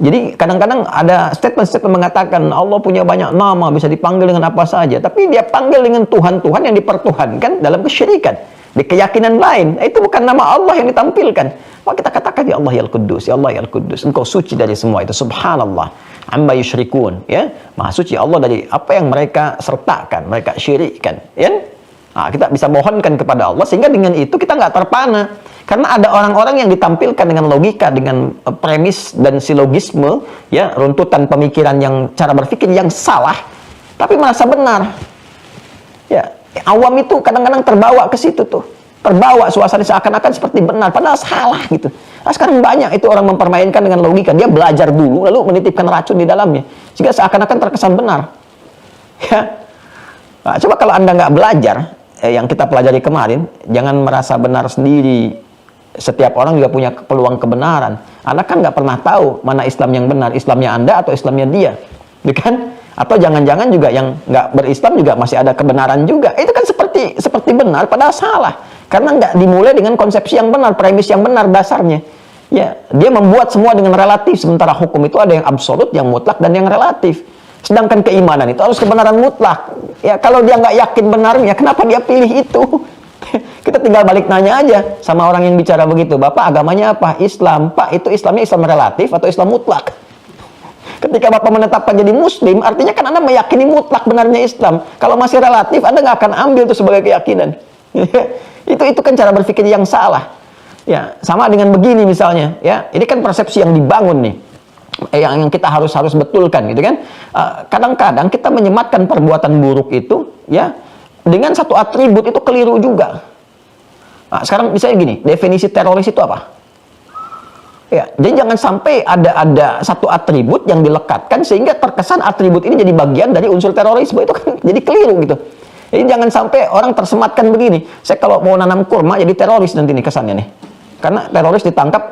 Speaker 2: Jadi kadang-kadang ada statement-statement mengatakan Allah punya banyak nama, bisa dipanggil dengan apa saja, tapi dia panggil dengan Tuhan-Tuhan yang dipertuhankan dalam kesyirikan, di keyakinan lain. Itu bukan nama Allah yang ditampilkan. Maka kita katakan, ya Allah ya Al-Quddus, ya Allah ya Al-Quddus, engkau suci dari semua itu, subhanallah amma yusyrikun, ya, maha suci Allah dari apa yang mereka sertakan, mereka syirikkan, ya. Kita bisa mohonkan kepada Allah sehingga dengan itu kita nggak terpana. Karena ada orang-orang yang ditampilkan dengan logika, dengan premis dan silogisme, ya, runtutan pemikiran yang cara berpikir yang salah, tapi merasa benar. Ya, awam itu kadang-kadang terbawa ke situ tuh, terbawa suasana seakan-akan seperti benar, padahal salah gitu. Sekarang banyak itu orang mempermainkan dengan logika. Dia belajar dulu, lalu menitipkan racun di dalamnya, sehingga seakan-akan terkesan benar. Ya, coba kalau Anda nggak belajar, yang kita pelajari kemarin, jangan merasa benar sendiri. Setiap orang juga punya peluang kebenaran. Anda kan nggak pernah tahu mana Islam yang benar, Islamnya Anda atau Islamnya dia, kan? Atau jangan-jangan juga yang nggak berislam juga masih ada kebenaran juga. Itu kan seperti benar, padahal salah. Karena nggak dimulai dengan konsepsi yang benar, premis yang benar dasarnya. Ya, dia membuat semua dengan relatif. Sementara hukum itu ada yang absolut, yang mutlak, dan yang relatif. Sedangkan keimanan itu harus kebenaran mutlak. Ya, kalau dia nggak yakin benarnya, kenapa dia pilih itu? Kita tinggal balik nanya aja sama orang yang bicara begitu. Bapak agamanya apa? Islam. Pak, itu Islamnya Islam relatif atau Islam mutlak? Ketika Bapak menetapkan jadi Muslim, artinya kan Anda meyakini mutlak benarnya Islam. Kalau masih relatif, Anda nggak akan ambil itu sebagai keyakinan. Itu kan cara berpikir yang salah. Ya, sama dengan begini misalnya. Ya, ini kan persepsi yang dibangun nih. Yang kita harus betulkan gitu kan. Kadang-kadang kita menyematkan perbuatan buruk itu, ya, dengan satu atribut itu keliru juga. Sekarang misalnya gini, definisi teroris itu apa? Ya, jadi jangan sampai ada satu atribut yang dilekatkan sehingga terkesan atribut ini jadi bagian dari unsur terorisme. Itu kan jadi keliru gitu. Jadi jangan sampai orang tersematkan begini. Saya kalau mau nanam kurma jadi teroris nanti nih kesannya nih. Karena teroris ditangkap,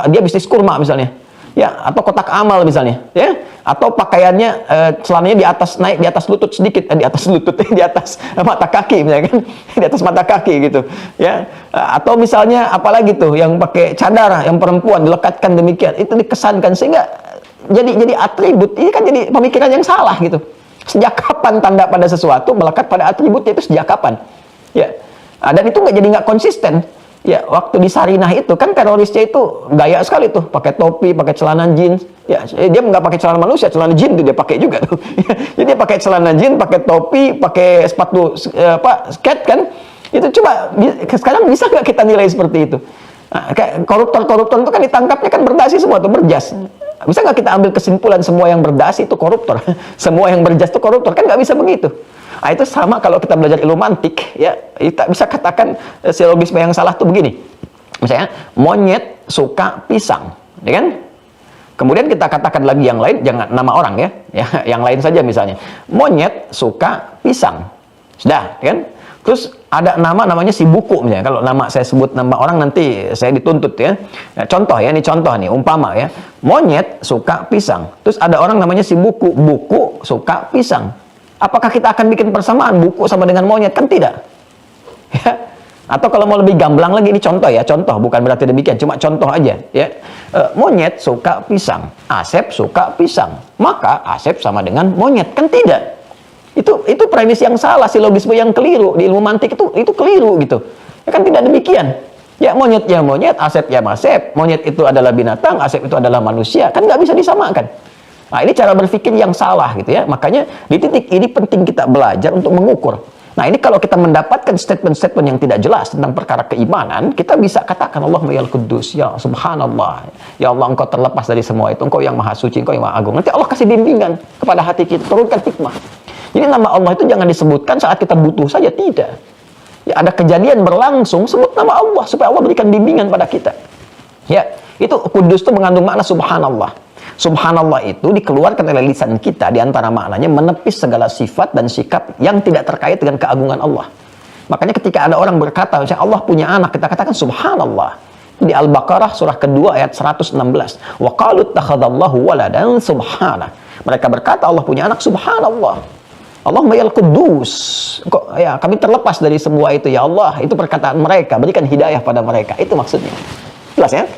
Speaker 2: dia bisnis kurma misalnya. Ya, atau kotak amal misalnya, ya, atau pakaiannya celananya di atas, naik di atas lutut sedikit, di atas lutut, di atas mata kaki misalnya kan, di atas mata kaki gitu, ya, atau misalnya apalagi tuh yang pakai cadar, yang perempuan dilekatkan demikian, itu dikesankan sehingga jadi atribut. Ini kan jadi pemikiran yang salah gitu. Sejak kapan tanda pada sesuatu melekat pada atributnya, itu sejak kapan? Ya, dan itu nggak konsisten. Ya, waktu di Sarinah itu kan terorisnya itu gaya sekali tuh, pakai topi, pakai celana jeans. Ya, dia nggak pakai celana manusia, celana jeans itu dia pakai juga tuh. Jadi dia pakai celana jeans, pakai topi, pakai sepatu skate kan. Itu coba sekarang bisa nggak kita nilai seperti itu? Nah, kayak koruptor-koruptor itu kan ditangkapnya kan berdasi semua tuh, berjas. Bisa nggak kita ambil kesimpulan semua yang berdasi itu koruptor? Semua yang berjas itu koruptor? Kan nggak bisa begitu. Nah, itu sama kalau kita belajar ilmu mantik, ya, kita bisa katakan silogisme yang salah tuh begini. Misalnya, monyet suka pisang, ya kan? Kemudian kita katakan lagi yang lain, jangan nama orang ya, yang lain saja misalnya. Monyet suka pisang, sudah, ya kan? Terus ada namanya si buku misalnya. Kalau nama saya sebut nama orang nanti saya dituntut ya. Nah, contoh ya, ini contoh nih, umpama ya. Monyet suka pisang. Terus ada orang namanya si buku, buku suka pisang. Apakah kita akan bikin persamaan buku sama dengan monyet? Kan tidak. Ya. Atau kalau mau lebih gamblang lagi, ini contoh ya, contoh, bukan berarti demikian, cuma contoh aja ya. Monyet suka pisang, Asep suka pisang, maka Asep sama dengan monyet. Kan tidak. Itu premis yang salah, silogisme yang keliru di ilmu mantik itu keliru gitu. Ya kan tidak demikian. Ya monyet, Asep ya Asep. Monyet itu adalah binatang, Asep itu adalah manusia. Kan nggak bisa disamakan. Nah, ini cara berpikir yang salah gitu ya. Makanya di titik ini penting kita belajar untuk mengukur. Nah, ini kalau kita mendapatkan statement-statement yang tidak jelas tentang perkara keimanan, kita bisa katakan Allahumma yal Quddus, ya subhanallah. Ya Allah, engkau terlepas dari semua itu, engkau yang maha suci, engkau yang maha agung. Nanti Allah kasih bimbingan kepada hati kita, turunkan hikmah. Jadi nama Allah itu jangan disebutkan saat kita butuh saja, tidak. Ya, ada kejadian berlangsung, sebut nama Allah supaya Allah berikan bimbingan pada kita. Ya, itu Kudus itu mengandung makna subhanallah. Subhanallah itu dikeluarkan oleh lisan kita, di antara maknanya menepis segala sifat dan sikap yang tidak terkait dengan keagungan Allah. Makanya ketika ada orang berkata, misalnya Allah punya anak, kita katakan subhanallah. Di Al-Baqarah surah kedua ayat 116. Wa qalu ittakhadallahu waladan subhanah. Mereka berkata Allah punya anak, subhanallah. Allahumma yal Quddus. Kok ya, kami terlepas dari semua itu ya Allah. Itu perkataan mereka, berikan hidayah pada mereka. Itu maksudnya. Jelas ya?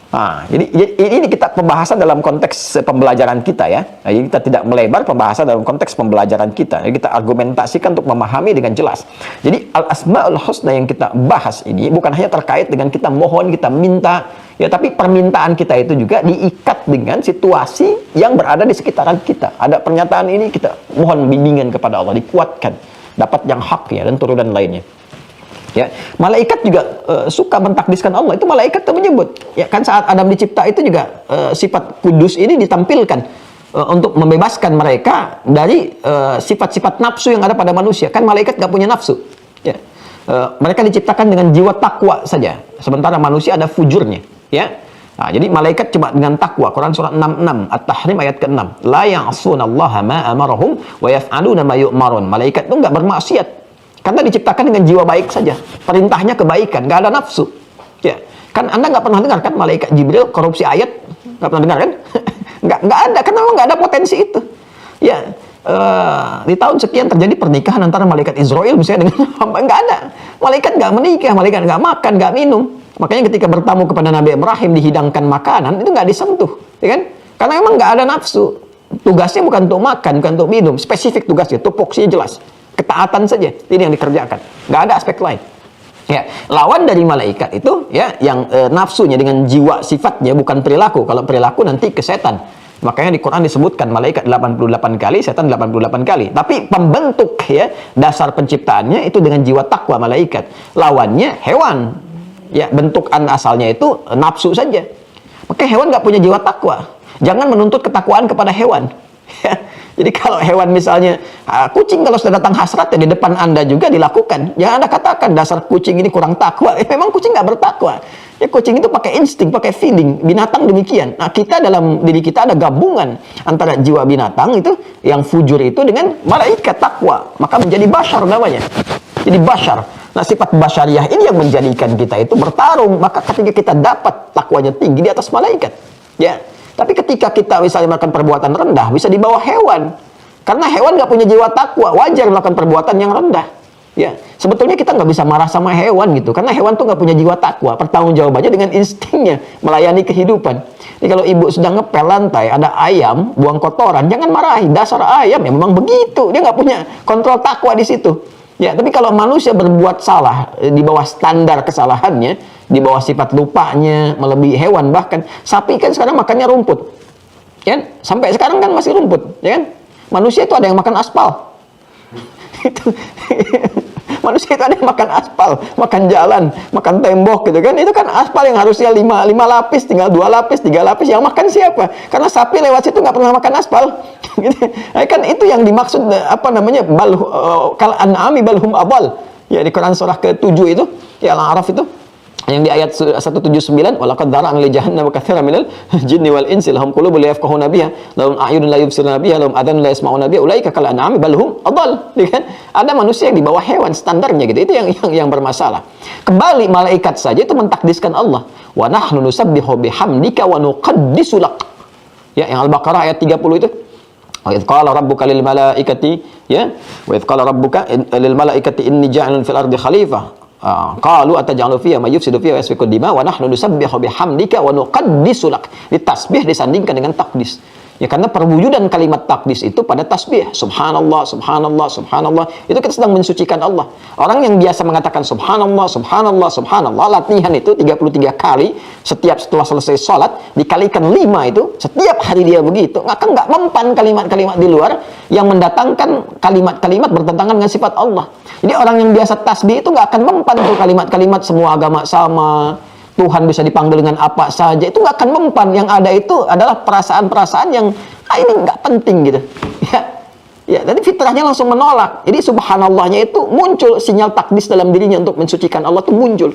Speaker 2: Nah, jadi ini kita pembahasan dalam konteks pembelajaran kita ya. Nah, jadi kita tidak melebar pembahasan dalam konteks pembelajaran kita. Jadi kita argumentasikan untuk memahami dengan jelas. Jadi al-asma'ul husna yang kita bahas ini bukan hanya terkait dengan kita mohon, kita minta, ya, tapi permintaan kita itu juga diikat dengan situasi yang berada di sekitaran kita. Ada pernyataan ini, kita mohon bimbingan kepada Allah, dikuatkan, dapat yang hak ya, dan turunan lainnya. Ya, malaikat juga suka mentakdiskan Allah. Itu malaikat itu menyebut. Ya kan saat Adam dicipta itu juga sifat kudus ini ditampilkan untuk membebaskan mereka dari sifat-sifat nafsu yang ada pada manusia. Kan malaikat nggak punya nafsu. Ya. Mereka diciptakan dengan jiwa takwa saja. Sementara manusia ada fujurnya. Ya. Nah, jadi malaikat cuma dengan takwa. Quran surah 66 At-Tahrim ayat ke-6. La ya'sunallaha ma amarahum wa yaf'aluna ma yu'marun. Malaikat itu nggak bermaksiat. Karena diciptakan dengan jiwa baik saja. Perintahnya kebaikan, nggak ada nafsu. Ya, kan Anda nggak pernah dengar kan malaikat Jibril korupsi ayat? Nggak pernah dengar kan? nggak ada, karena memang nggak ada potensi itu. Ya, di tahun sekian terjadi pernikahan antara malaikat Israel misalnya dengan hamba, nggak ada. Malaikat nggak menikah, malaikat nggak makan, nggak minum. Makanya ketika bertamu kepada Nabi Ibrahim dihidangkan makanan, itu nggak disentuh, ya kan? Karena memang nggak ada nafsu. Tugasnya bukan untuk makan, bukan untuk minum. Spesifik tugasnya, tupoksinya jelas. Ketaatan saja, ini yang dikerjakan. Nggak ada aspek lain. Ya, lawan dari malaikat itu ya yang nafsunya dengan jiwa sifatnya bukan perilaku. Kalau perilaku nanti ke setan. Makanya di Quran disebutkan malaikat 88 kali, setan 88 kali. Tapi pembentuk ya dasar penciptaannya itu dengan jiwa takwa malaikat. Lawannya hewan. Ya, bentukan asalnya itu nafsu saja. Makanya hewan nggak punya jiwa takwa. Jangan menuntut ketakwaan kepada hewan. Jadi kalau hewan misalnya kucing kalau sudah datang hasrat ya di depan Anda juga dilakukan. Jangan Anda katakan dasar kucing ini kurang takwa. Memang kucing nggak bertakwa. Ya kucing itu pakai insting, pakai feeling. Binatang demikian. Nah kita dalam diri kita ada gabungan antara jiwa binatang itu yang fujur itu dengan malaikat takwa. Maka menjadi bashar namanya. Jadi bashar. Nah sifat basyariah ini yang menjadikan kita itu bertarung. Maka ketika kita dapat takwanya tinggi di atas malaikat. Ya. Tapi ketika kita misalnya melakukan perbuatan rendah, bisa di bawah hewan. Karena hewan nggak punya jiwa takwa, wajar melakukan perbuatan yang rendah. Ya, sebetulnya kita nggak bisa marah sama hewan gitu, karena hewan tuh nggak punya jiwa takwa. Pertanggungjawabannya dengan instingnya melayani kehidupan. Jadi kalau ibu sedang ngepel lantai, ada ayam buang kotoran, jangan marahi. Dasar ayam ya memang begitu, dia nggak punya kontrol takwa di situ. Ya, tapi kalau manusia berbuat salah di bawah standar kesalahannya, di bawah sifat lupanya, melebihi hewan bahkan. Sapi kan sekarang makannya rumput. Ya, sampai sekarang kan masih rumput, ya kan? Manusia itu ada yang makan aspal. Manusia itu ada yang makan aspal, makan jalan, makan tembok gitu kan. Itu kan aspal yang harusnya 5 lapis, tinggal 2 lapis, 3 lapis. Yang makan siapa? Karena sapi lewat situ nggak pernah makan aspal. Gitu. Nah, kan itu yang dimaksud apa namanya? Kal an'ami balhum abal. Ya di Quran surah ke-7 itu, ya Al-A'raf itu. Yang di ayat 179, walaqad dzara'na li jahannam katsiran minal jinni wal insi lahum qulubun la yafqahuna biha lahum a'yunun la yubsiruna biha lahum adhanun la yasma'una biha ulaika kal an'ami bal hum adall. Kan ada manusia yang di bawah hewan standarnya gitu. Itu yang bermasalah. Kembali malaikat saja itu mentakdiskan Allah. Wa nahnu nusabbihu bihamdika wa nuqaddisu lak. Ya, yang Al-Baqarah ayat 30 itu. Wa idz qala rabbuka lil malaikati ya wa idz qala rabbuka lil malaikati inni ja'ilun fil ardi khalifah. Qalu ataj'alu fiha may yufsidu fiha wa yasfiku dima wa nahnu nusabbihu bihamdika wa nuqaddisu lak. Ditasbih disandingkan dengan takdis. Ya karena perwujudan kalimat takdis itu pada tasbih. Subhanallah, subhanallah, subhanallah. Itu kita sedang mensucikan Allah. Orang yang biasa mengatakan subhanallah, subhanallah, subhanallah, latihan itu 33 kali setelah selesai sholat, dikalikan 5 itu, setiap hari dia begitu. Nggak mempan kalimat-kalimat di luar yang mendatangkan kalimat-kalimat bertentangan dengan sifat Allah. Jadi orang yang biasa tasbih itu nggak akan mempan tuh kalimat-kalimat semua agama sama, Tuhan bisa dipanggil dengan apa saja, itu nggak akan mempan. Yang ada itu adalah perasaan-perasaan yang ini nggak penting gitu. Ya, jadi fitrahnya langsung menolak. Jadi subhanallahnya itu muncul sinyal takdis dalam dirinya untuk mensucikan Allah itu muncul.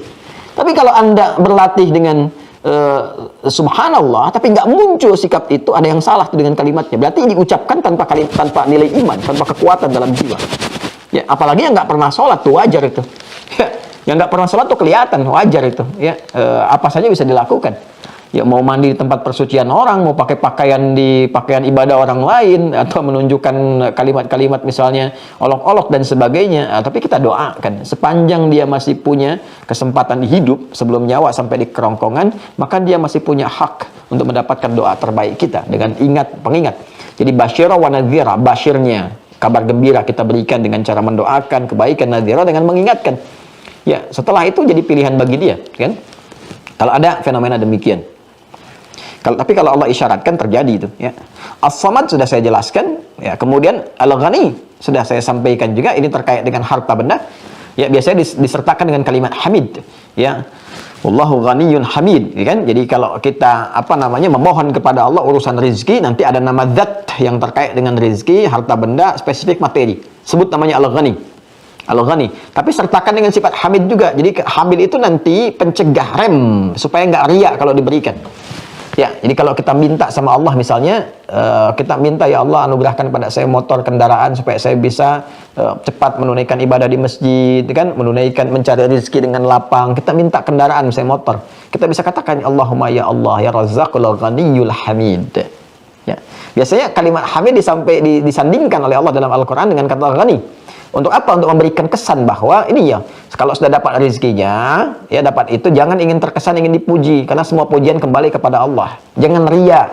Speaker 2: Tapi kalau Anda berlatih dengan subhanallah, tapi nggak muncul sikap itu, ada yang salah dengan kalimatnya. Berarti diucapkan tanpa nilai iman, tanpa kekuatan dalam jiwa. Ya, apalagi yang nggak pernah sholat tuh wajar itu. Ya. Yang nggak pernah sholat tuh kelihatan, wajar itu. Ya, apa saja bisa dilakukan. Ya, mau mandi di tempat persucian orang, mau pakai pakaian ibadah orang lain, atau menunjukkan kalimat-kalimat misalnya olok-olok dan sebagainya. Tapi kita doakan, sepanjang dia masih punya kesempatan hidup sebelum nyawa sampai di kerongkongan, maka dia masih punya hak untuk mendapatkan doa terbaik kita dengan pengingat. Jadi basyira wa nadhira, basyirnya, kabar gembira kita berikan dengan cara mendoakan kebaikan, nadhira dengan mengingatkan. Ya, setelah itu jadi pilihan bagi dia, kan? Kalau ada fenomena demikian. Tapi kalau Allah isyaratkan terjadi itu, ya. As-Samad sudah saya jelaskan, ya. Kemudian Al-Ghani sudah saya sampaikan juga, ini terkait dengan harta benda. Ya, biasanya disertakan dengan kalimat hamid, ya. Wallahu ghaniyyun hamid, ya kan? Jadi kalau kita memohon kepada Allah urusan rezeki, nanti ada nama zat yang terkait dengan rezeki, harta benda, spesifik materi. Sebut namanya Al-Ghani. Al-Ghani, tapi sertakan dengan sifat hamid juga. Jadi hamid itu nanti pencegah, rem supaya nggak riya kalau diberikan. Ya, jadi kalau kita minta sama Allah misalnya, kita minta ya Allah anugerahkan pada saya motor kendaraan supaya saya bisa cepat menunaikan ibadah di masjid, kan? Mencari rezeki dengan lapang. Kita minta kendaraan misalnya motor. Kita bisa katakan Allahumma ya Allah ya Razzaqul Ghaniyyul Hamid. Ya. Biasanya kalimat hamid disandingkan oleh Allah dalam Al-Qur'an dengan kata ghani. Untuk apa? Untuk memberikan kesan bahwa ini ya, kalau sudah dapat rezekinya, ya dapat itu, jangan ingin terkesan ingin dipuji, karena semua pujian kembali kepada Allah. Jangan riya,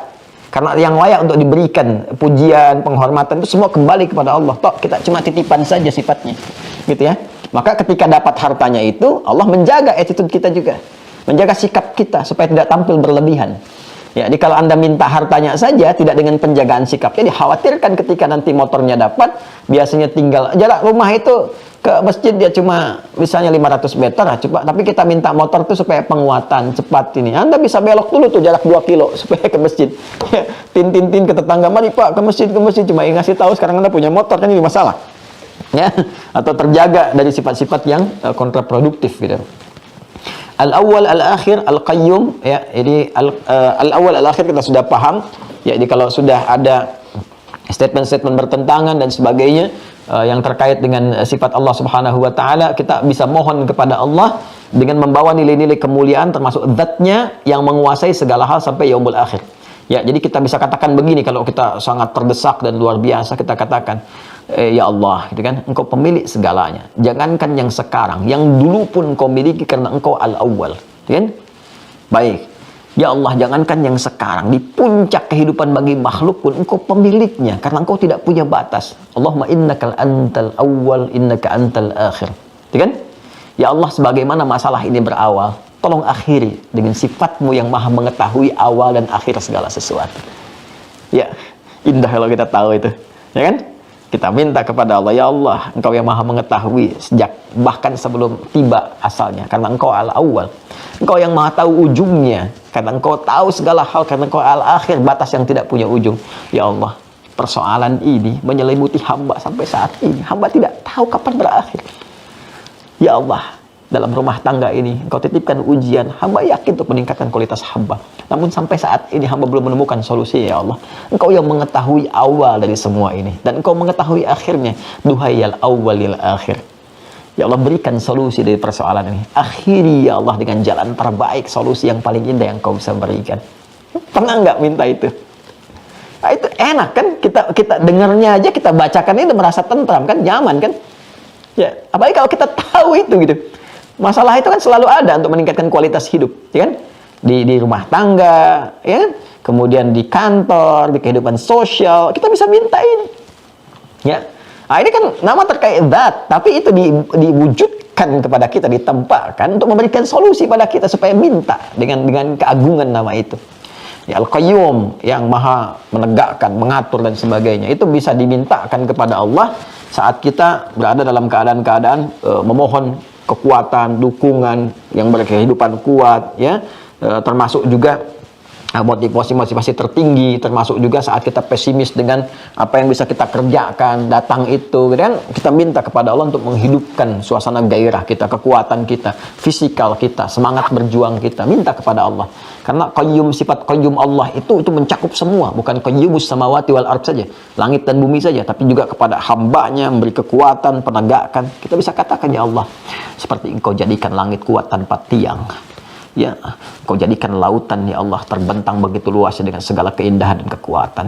Speaker 2: karena yang layak untuk diberikan pujian, penghormatan itu semua kembali kepada Allah. Toh kita cuma titipan saja sifatnya, gitu ya. Maka ketika dapat hartanya itu, Allah menjaga attitude kita juga, menjaga sikap kita supaya tidak tampil berlebihan. Ya, jadi kalau Anda minta hartanya saja, tidak dengan penjagaan sikapnya, dikhawatirkan ketika nanti motornya dapat, biasanya tinggal jarak rumah itu ke masjid dia cuma misalnya 500 meter, tapi kita minta motor itu supaya penguatan cepat ini. Anda bisa belok dulu tuh jarak 2 kilo supaya ke masjid. Ya, tin ke tetangga, mari Pak ke masjid, cuma ngasih tahu sekarang Anda punya motor, kan ini masalah. Ya, atau terjaga dari sifat-sifat yang kontraproduktif gitu. Al-awwal, al-akhir, al-qayyum, ya. Jadi al-awwal, al-akhir kita sudah paham. Ya, jadi kalau sudah ada statement-statement bertentangan dan sebagainya yang terkait dengan sifat Allah Subhanahu wa taala, kita bisa mohon kepada Allah dengan membawa nilai-nilai kemuliaan termasuk zat-Nya yang menguasai segala hal sampai yaumul akhir. Ya, jadi kita bisa katakan begini kalau kita sangat terdesak dan luar biasa, kita katakan ya Allah, gitu kan, Engkau pemilik segalanya. Jangankan yang sekarang, yang dulu pun Engkau miliki karena Engkau al-awwal, kan? Baik. Ya Allah, jangankan yang sekarang, di puncak kehidupan bagi makhluk pun Engkau pemiliknya karena Engkau tidak punya batas. Allahumma innaka antal awwal, innaka antal akhir. Gitu kan? Ya Allah, sebagaimana masalah ini berawal, tolong akhiri dengan sifat-Mu yang maha mengetahui awal dan akhir segala sesuatu. Ya, indah kalau kita tahu itu, ya kan? Kita minta kepada Allah, ya Allah, Engkau yang maha mengetahui sejak bahkan sebelum tiba asalnya, karena Engkau al-awwal. Engkau yang maha tahu ujungnya, karena Engkau tahu segala hal, karena Engkau al-akhir, batas yang tidak punya ujung. Ya Allah, persoalan ini menyelimuti hamba sampai saat ini. Hamba tidak tahu kapan berakhir. Ya Allah, dalam rumah tangga ini Engkau titipkan ujian, hamba yakin untuk meningkatkan kualitas hamba. Namun sampai saat ini hamba belum menemukan solusi, ya Allah. Engkau yang mengetahui awal dari semua ini, dan Engkau mengetahui akhirnya. Duhai al awwalil akhir, ya Allah, berikan solusi dari persoalan ini. Akhiri ya Allah dengan jalan terbaik, solusi yang paling indah yang Engkau bisa berikan. Pernah nggak minta itu? Nah, itu enak kan, kita dengarnya aja, kita bacakan itu merasa tentram kan, nyaman kan? Ya, apalagi kalau kita tahu itu gitu. Masalah itu kan selalu ada untuk meningkatkan kualitas hidup, ya kan? Di rumah tangga, ya kan? Kemudian di kantor, di kehidupan sosial, kita bisa minta ini. Ya. Nah, ini kan nama terkait zat, tapi itu diwujudkan kepada kita, ditempatkan untuk memberikan solusi pada kita supaya minta dengan keagungan nama itu. Ya, Al-Qayyum, yang maha menegakkan, mengatur dan sebagainya, itu bisa dimintakan kepada Allah saat kita berada dalam keadaan-keadaan memohon kekuatan, dukungan yang berkehidupan kuat, ya, termasuk juga motivasi tertinggi, termasuk juga saat kita pesimis dengan apa yang bisa kita kerjakan, datang itu, kan? Kita minta kepada Allah untuk menghidupkan suasana gairah kita, kekuatan kita, fisikal kita, semangat berjuang kita, minta kepada Allah. Karena qayyum, sifat qayyum Allah itu mencakup semua, bukan qayyumus samawati wal ard saja, langit dan bumi saja, tapi juga kepada hambanya, memberi kekuatan, penegakan. Kita bisa katakan, ya Allah, seperti Engkau jadikan langit kuat tanpa tiang, ya, Kau jadikan lautan, ya Allah, terbentang begitu luasnya dengan segala keindahan dan kekuatan.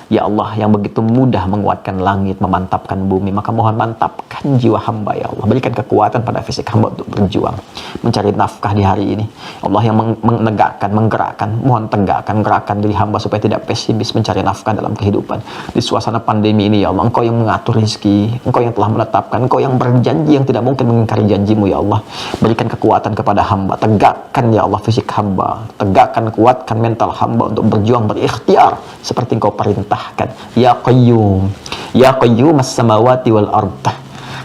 Speaker 2: Ya Allah, yang begitu mudah menguatkan langit, memantapkan bumi, maka mohon mantapkan jiwa hamba, ya Allah. Berikan kekuatan pada fisik hamba untuk berjuang, mencari nafkah di hari ini. Allah yang menegakkan, menggerakkan, mohon tegakkan, gerakkan diri hamba supaya tidak pesimis mencari nafkah dalam kehidupan. Di suasana pandemi ini, ya Allah, Engkau yang mengatur rezeki, Engkau yang telah menetapkan, Engkau yang berjanji yang tidak mungkin mengingkari janjimu, ya Allah. Berikan kekuatan kepada hamba, tegakkan, ya Allah, fisik hamba, tegakkan, kuatkan mental hamba untuk berjuang, berikhtiar seperti Engkau perintah. Ya Qayyum, Ya Qayyum as-samawati wal ard.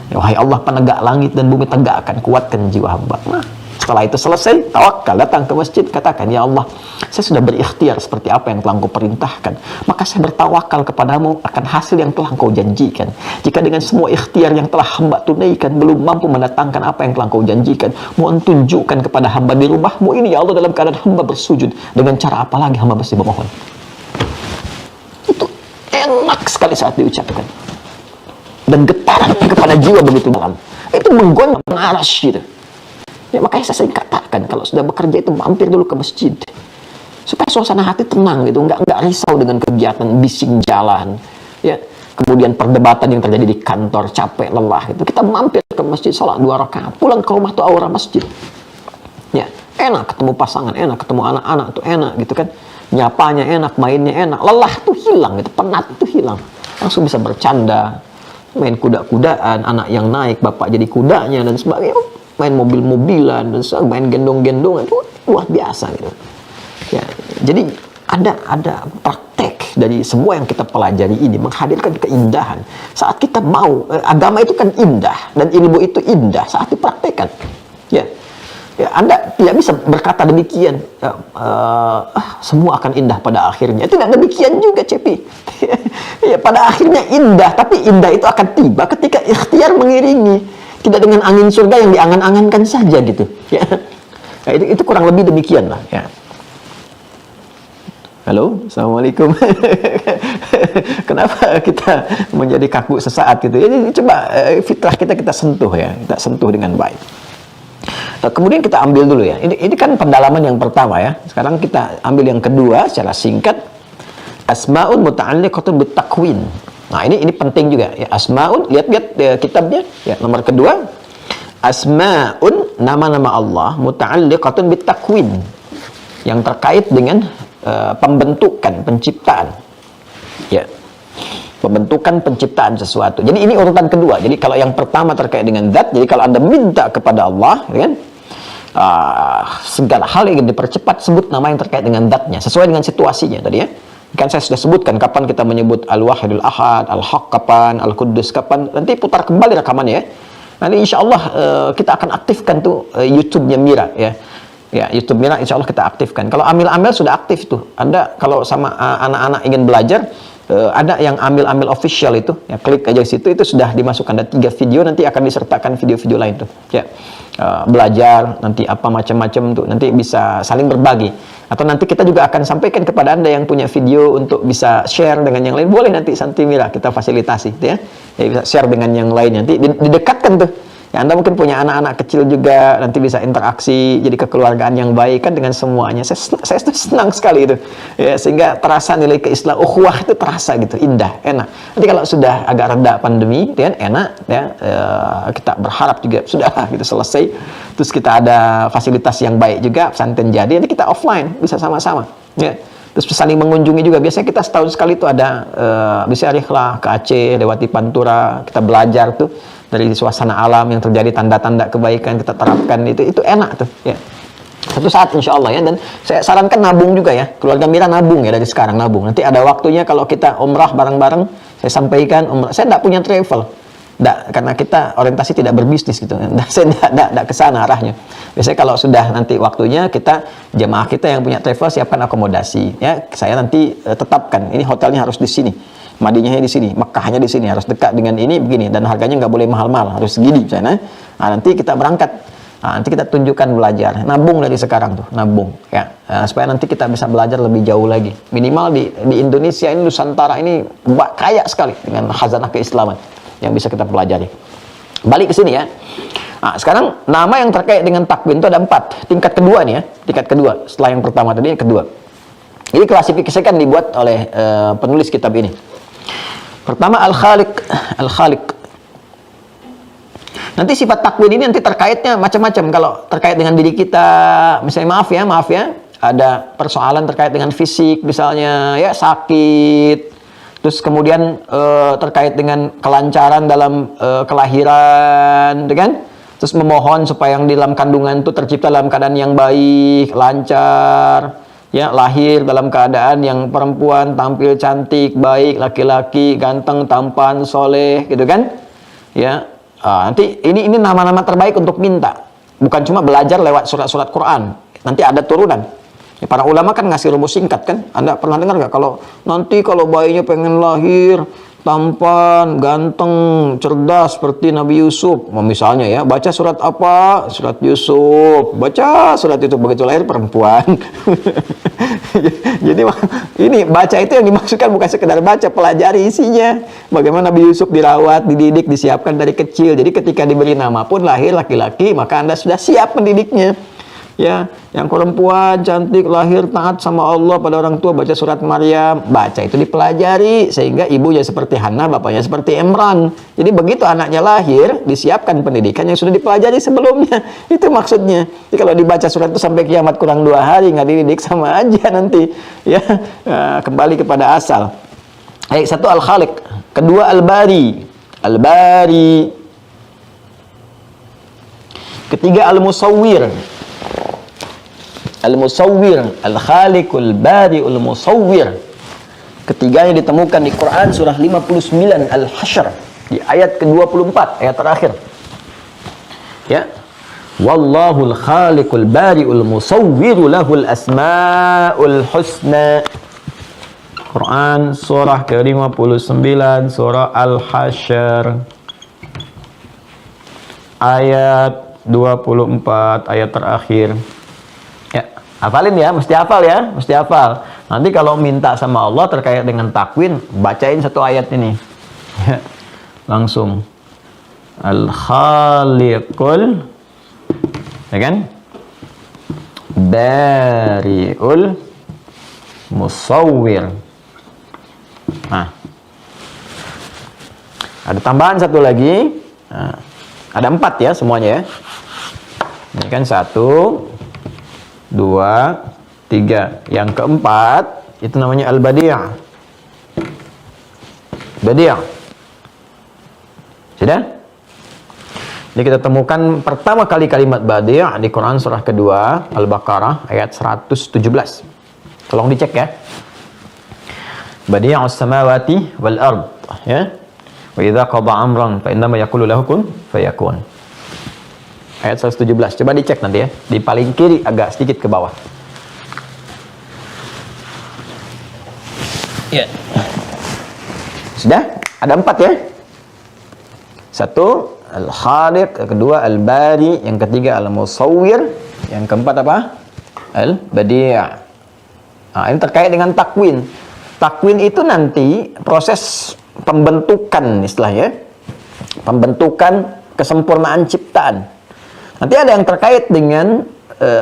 Speaker 2: Ya, wahai Allah penegak langit dan bumi, tegakkan, kuatkan jiwa hamba. Nah, setelah itu selesai, tawakal, datang ke masjid, katakan, ya Allah, saya sudah berikhtiar seperti apa yang telah Engkau perintahkan, maka saya bertawakal kepadamu akan hasil yang telah Engkau janjikan. Jika dengan semua ikhtiar yang telah hamba tunaikan belum mampu mendatangkan apa yang telah Engkau janjikan, mohon tunjukkan kepada hamba di rumahmu ini, ya Allah, dalam keadaan hamba bersujud, dengan cara apa lagi hamba mesti memohon. Enak sekali saat diucapkan, dan getaran kepada jiwa begitu dalam, itu menggoyang arsy gitu. Ya, makanya saya sering katakan, kalau sudah bekerja itu mampir dulu ke masjid supaya suasana hati tenang gitu, nggak risau dengan kegiatan bising jalan, ya, kemudian perdebatan yang terjadi di kantor, capek lelah itu. Kita mampir ke masjid, sholat 2 rakaat, pulang ke rumah tuh aura masjid, ya, enak ketemu pasangan, enak ketemu anak-anak tuh enak gitu kan. Nyapanya enak, mainnya enak, lelah tuh hilang gitu, penat tuh hilang, langsung bisa bercanda, main kuda-kudaan, anak yang naik, bapak jadi kudanya dan sebagainya, main mobil-mobilan dan sebagainya, main gendong-gendongan, itu luar biasa gitu. Ya, jadi ada praktek dari semua yang kita pelajari ini menghadirkan keindahan. Saat kita mau, agama itu kan indah dan ilmu itu indah saat dipraktekkan. Ya. Ya, Anda tidak bisa berkata demikian, semua akan indah pada akhirnya. Tidak demikian juga, Cepi. Ya, pada akhirnya indah, tapi indah itu akan tiba ketika ikhtiar mengiringi. Tidak dengan angin surga yang diangan-angankan saja gitu. Ya. Nah, itu kurang lebih demikian lah. Ya. Halo, Assalamualaikum. Kenapa kita menjadi kaku sesaat gitu? Jadi coba fitrah kita sentuh ya, kita sentuh dengan baik. Kemudian kita ambil dulu ya. Ini kan pendalaman yang pertama ya. Sekarang kita ambil yang kedua secara singkat. Asmaun muta'alliqatun bitakwin. Nah, ini penting juga ya. Asmaun, lihat kitabnya ya, nomor kedua. Asmaun, nama-nama Allah muta'alliqatun bitakwin, yang terkait dengan pembentukan, penciptaan. Ya. Pembentukan, penciptaan sesuatu. Jadi ini urutan kedua. Jadi kalau yang pertama terkait dengan zat, jadi kalau Anda minta kepada Allah, ya kan, segala hal yang dipercepat, sebut nama yang terkait dengan zatnya, sesuai dengan situasinya tadi ya. Kan saya sudah sebutkan kapan kita menyebut Al-Wahidul Ahad, Al-Haq kapan, Al-Quddus kapan. Nanti putar kembali rekamannya ya. Nanti insya Allah kita akan aktifkan tuh YouTube-nya Mira ya. Ya, YouTube Mira insya Allah kita aktifkan. Kalau Amil-Amil sudah aktif tuh. Anda kalau sama anak-anak ingin belajar, ada yang Amil-Amil official itu, ya klik aja di situ, itu sudah dimasukkan ada 3 video, nanti akan disertakan video-video lain tuh. Ya, belajar nanti apa macam-macam tuh, nanti bisa saling berbagi. Atau nanti kita juga akan sampaikan kepada Anda yang punya video untuk bisa share dengan yang lain, boleh nanti Santi Mira kita fasilitasi, ya. Ya bisa share dengan yang lain, nanti didekatkan tuh. Ya, Anda mungkin punya anak-anak kecil juga, nanti bisa interaksi, jadi kekeluargaan yang baik kan dengan semuanya. Saya senang sekali itu, ya, sehingga terasa nilai keislaman, ukhuwah itu terasa gitu, indah, enak. Nanti kalau sudah agak reda pandemi, kan enak, ya, kita berharap juga sudah gitu selesai, terus kita ada fasilitas yang baik juga, pesantren jadi, nanti kita offline bisa sama-sama, ya. Terus saling mengunjungi juga. Biasanya kita setahun sekali itu ada bisa rihlah ke Aceh, lewati Pantura, kita belajar tuh dari suasana alam yang terjadi, tanda-tanda kebaikan kita terapkan, itu enak tuh ya. Satu saat insya Allah ya. Dan saya sarankan nabung juga ya, keluarga Mira nabung ya, dari sekarang nabung. Nanti ada waktunya kalau kita umrah bareng-bareng, saya sampaikan umrah. Saya tidak punya travel, karena kita orientasi tidak berbisnis gitu. Saya tidak ke sana arahnya. Biasanya kalau sudah nanti waktunya, kita jemaah kita yang punya travel siapkan akomodasi ya. Saya nanti tetapkan ini hotelnya harus di sini, Madinahnya di sini, Mekkahnya di sini, harus dekat dengan ini begini, dan harganya nggak boleh mahal-mahal, harus segini misalnya. Nah, nanti kita berangkat, nanti kita tunjukkan belajar, nabung dari sekarang tuh, nabung ya, supaya nanti kita bisa belajar lebih jauh lagi. Minimal di Indonesia ini, Nusantara ini kaya sekali dengan khazanah keislaman yang bisa kita pelajari. Balik ke sini ya. Nah, sekarang nama yang terkait dengan takwin itu ada 4. Tingkat kedua nih ya, tingkat kedua setelah yang pertama tadi, yang kedua. Ini klasifikasikan dibuat oleh penulis kitab ini. Pertama Al-Khaliq. Al-Khaliq. Nanti sifat takwin ini nanti terkaitnya macam-macam. Kalau terkait dengan diri kita, misalnya maaf ya, ada persoalan terkait dengan fisik misalnya ya, sakit. Terus kemudian terkait dengan kelancaran dalam kelahiran, kan? Terus memohon supaya yang di dalam kandungan itu tercipta dalam keadaan yang baik, lancar, ya, lahir dalam keadaan yang perempuan tampil cantik, baik, laki-laki ganteng, tampan, soleh, gitu kan? Ya, nanti ini nama-nama terbaik untuk minta, bukan cuma belajar lewat surat-surat Quran. Nanti ada turunan. Ya, para ulama kan ngasih rumus singkat kan? Anda pernah dengar nggak kalau bayinya pengen lahir tampan, ganteng, cerdas seperti Nabi Yusuf, misalnya ya, baca surat apa? Surat Yusuf. Baca surat itu, begitu lahir perempuan. Jadi ini baca itu yang dimaksudkan bukan sekedar baca, pelajari isinya. Bagaimana Nabi Yusuf dirawat, dididik, disiapkan dari kecil. Jadi ketika diberi nama pun lahir laki-laki, maka Anda sudah siap mendidiknya. Ya, yang perempuan cantik lahir taat sama Allah pada orang tua, baca surat Maryam, baca itu dipelajari sehingga ibunya seperti Hannah, bapaknya seperti Imran. Jadi begitu anaknya lahir, disiapkan pendidikan yang sudah dipelajari sebelumnya. Itu maksudnya. Jadi kalau dibaca surat itu sampai kiamat kurang 2 hari nggak dididik, sama aja nanti. Ya, kembali kepada asal. Satu Al-Khaliq, kedua Al-Bari. Al-Bari. Ketiga Al-Musawwir. Al-Musawwir, Al-Khaliqul Bari'ul Musawwir. Ketiganya ditemukan di Quran surah 59 Al-Hasyr di ayat ke-24, ayat terakhir. Ya. Wallahul Khaliqul Bari'ul Musawwir lahul asmaul husna. Quran surah ke-59 surah Al-Hasyr ayat 24, ayat terakhir. Hafalin ya, mesti hafal ya, mesti hafal. Nanti kalau minta sama Allah terkait dengan takwin, bacain satu ayat ini. Langsung. Al-Khaliqul, ya kan? Bari'ul Musawwir. Nah. Ada tambahan satu lagi. Nah, ada 4 ya semuanya ya. Ini kan 1, 2, 3. Yang keempat itu namanya Al-Badi'. Badi'. Sudah? Jadi kita temukan pertama kali kalimat Badi' di Quran surah kedua Al-Baqarah ayat 117. Tolong dicek ya. Badi'us samawati wal ard, ya. Wa idza qada amran fa innama yaqulu lahu kun fayakun. Ayat 117. Coba dicek nanti ya, di paling kiri agak sedikit ke bawah. Ya. Sudah? Ada 4 ya. 1 Al-Khaliq, yang kedua Al-Bari, yang ketiga Al-Musawwir, yang keempat apa? Al-Badi'. Nah, ini terkait dengan takwin. Takwin itu nanti proses pembentukan istilahnya. Pembentukan kesempurnaan ciptaan. Nanti ada yang terkait dengan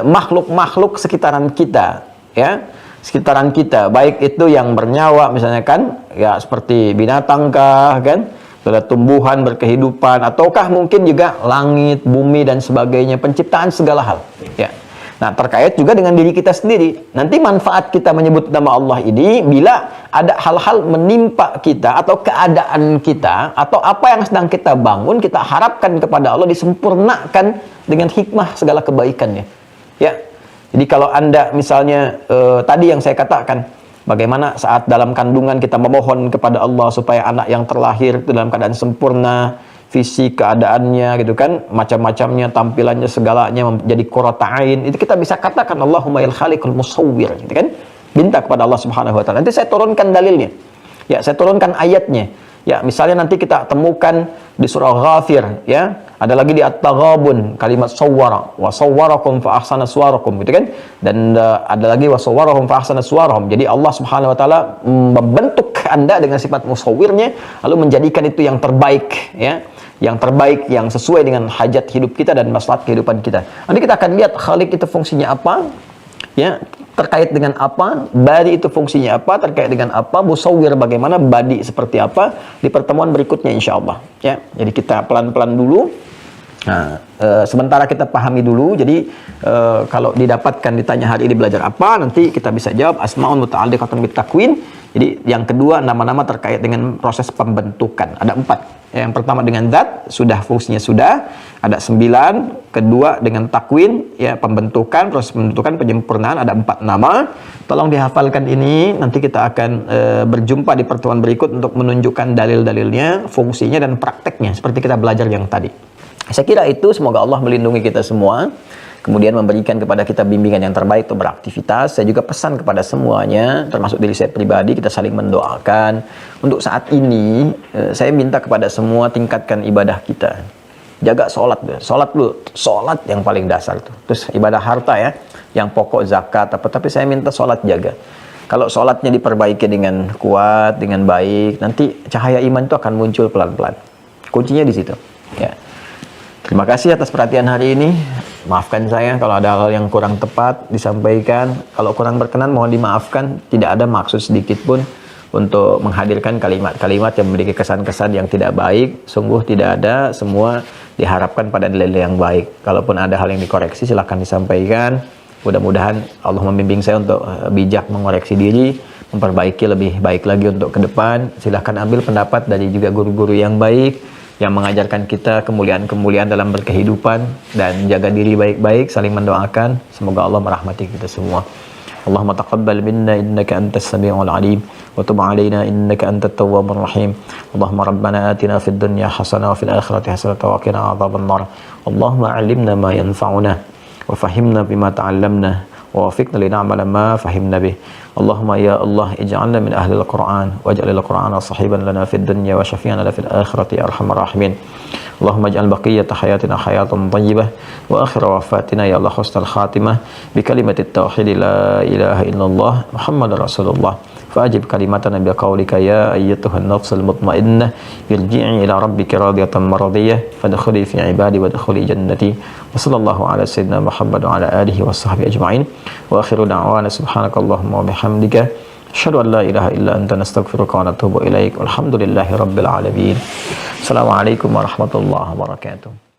Speaker 2: makhluk-makhluk sekitaran kita, ya. Sekitaran kita, baik itu yang bernyawa misalnya kan, ya seperti binatang kah kan? Ada tumbuhan berkehidupan, ataukah mungkin juga langit, bumi dan sebagainya, penciptaan segala hal. Ya. Nah, terkait juga dengan diri kita sendiri. Nanti manfaat kita menyebut nama Allah ini bila ada hal-hal menimpa kita atau keadaan kita atau apa yang sedang kita bangun, kita harapkan kepada Allah disempurnakan dengan hikmah segala kebaikannya. Ya. Jadi kalau Anda misalnya tadi yang saya katakan, bagaimana saat dalam kandungan kita memohon kepada Allah supaya anak yang terlahir itu dalam keadaan sempurna, fisik, keadaannya gitu kan, macam-macamnya, tampilannya, segalanya menjadi qurrata ain. Itu kita bisa katakan Allahumma yal khaliqul musawwir gitu kan. Minta kepada Allah Subhanahu wa taala. Nanti saya turunkan dalilnya. Ya, saya turunkan ayatnya. Ya, misalnya nanti kita temukan di surah Ghafir, ya. Ada lagi di At-Taghabun kalimat sawwara wa sawwarakum fa ahsana suwarakum gitu kan. Dan ada lagi wa sawwarahum fa ahsana suwarahum. Jadi Allah Subhanahu wa taala membentuk Anda dengan sifat musawwirnya lalu menjadikan itu yang terbaik, ya. Yang terbaik, yang sesuai dengan hajat hidup kita dan maslahat kehidupan kita. Nanti kita akan lihat Khaliq itu fungsinya apa, ya, terkait dengan apa, Bari itu fungsinya apa, terkait dengan apa, Musawwir bagaimana, Badi seperti apa di pertemuan berikutnya insyaallah, ya. Jadi kita pelan-pelan dulu. Nah, sementara kita pahami dulu. Jadi kalau didapatkan ditanya hari ini belajar apa, nanti kita bisa jawab asmaun muta'alliqatun bitakwin. Jadi yang kedua nama-nama terkait dengan proses pembentukan. Ada 4. Yang pertama dengan zat, sudah fungsinya sudah. Ada 9. Kedua dengan takwin, ya pembentukan, proses pembentukan, penyempurnaan. Ada 4 nama. Tolong dihafalkan ini. Nanti kita akan berjumpa di pertemuan berikut untuk menunjukkan dalil-dalilnya, fungsinya dan prakteknya seperti kita belajar yang tadi. Saya kira itu, semoga Allah melindungi kita semua. Kemudian memberikan kepada kita bimbingan yang terbaik untuk beraktivitas. Saya juga pesan kepada semuanya, termasuk diri saya pribadi, kita saling mendoakan. Untuk saat ini, saya minta kepada semua tingkatkan ibadah kita. Jaga sholat, sholat dulu, sholat yang paling dasar tuh. Terus ibadah harta ya, yang pokok zakat apa. Tapi saya minta sholat jaga. Kalau sholatnya diperbaiki dengan kuat, dengan baik, nanti cahaya iman itu akan muncul pelan-pelan. Kuncinya di situ. Ya. Terima kasih atas perhatian hari ini. Maafkan saya kalau ada hal yang kurang tepat disampaikan. Kalau kurang berkenan mohon dimaafkan. Tidak ada maksud sedikit pun untuk menghadirkan kalimat-kalimat yang memiliki kesan-kesan yang tidak baik. Sungguh tidak ada. Semua diharapkan pada nilai yang baik. Kalaupun ada hal yang dikoreksi silahkan disampaikan. Mudah-mudahan Allah membimbing saya untuk bijak mengoreksi diri, memperbaiki lebih baik lagi untuk ke depan. Silahkan ambil pendapat dari juga guru-guru yang baik yang mengajarkan kita kemuliaan-kemuliaan dalam berkehidupan, dan jaga diri baik-baik, saling mendoakan. Semoga Allah merahmati kita semua. Allahumma taqabbal minna innaka antas sami'ul alim wa tub 'alaina innaka antat tawwabur rahim. Allahumma rabbana atina fid dunya hasanah wa fil akhirati hasanah wa qina adzabannar. Allahumma 'allimna ma yanfa'una wa fahimna bima ta'allamna wa wafiqna lin'amala ma fahimna bih. Allahumma ya Allah ij'alna min ahli al-Qur'an waj'al al-Qur'ana sahiban lana fid dunya wa syafi'an lana fil akhirati ya arhamar rahimin. Allahumma ij'al baqiyata hayatina hayatan thayyibah wa akhir wafatina ya Allah husnal khatimah bi kalimatit tauhid la ilaha illallah Muhammadur Rasulullah. Fa'ajib kalimatana bi qaulika ya ayyatuhan nafsul mutmainnah irji'i ila rabbika radiyatan maradiyah fadkhuli fi ibadi wa dkhuli jannati. Wa sallallahu ala sayyidina Muhammad wa ala alihi wa sahbihi ajma'in. Wa akhiru da'wana subhanakallahumma wa bihamdika asyhadu an la ilaha illa anta nastaghfiruka wa natubu ilaik. Walhamdulillahi rabbil alamin. Assalamualaikum warahmatullahi wabarakatuh.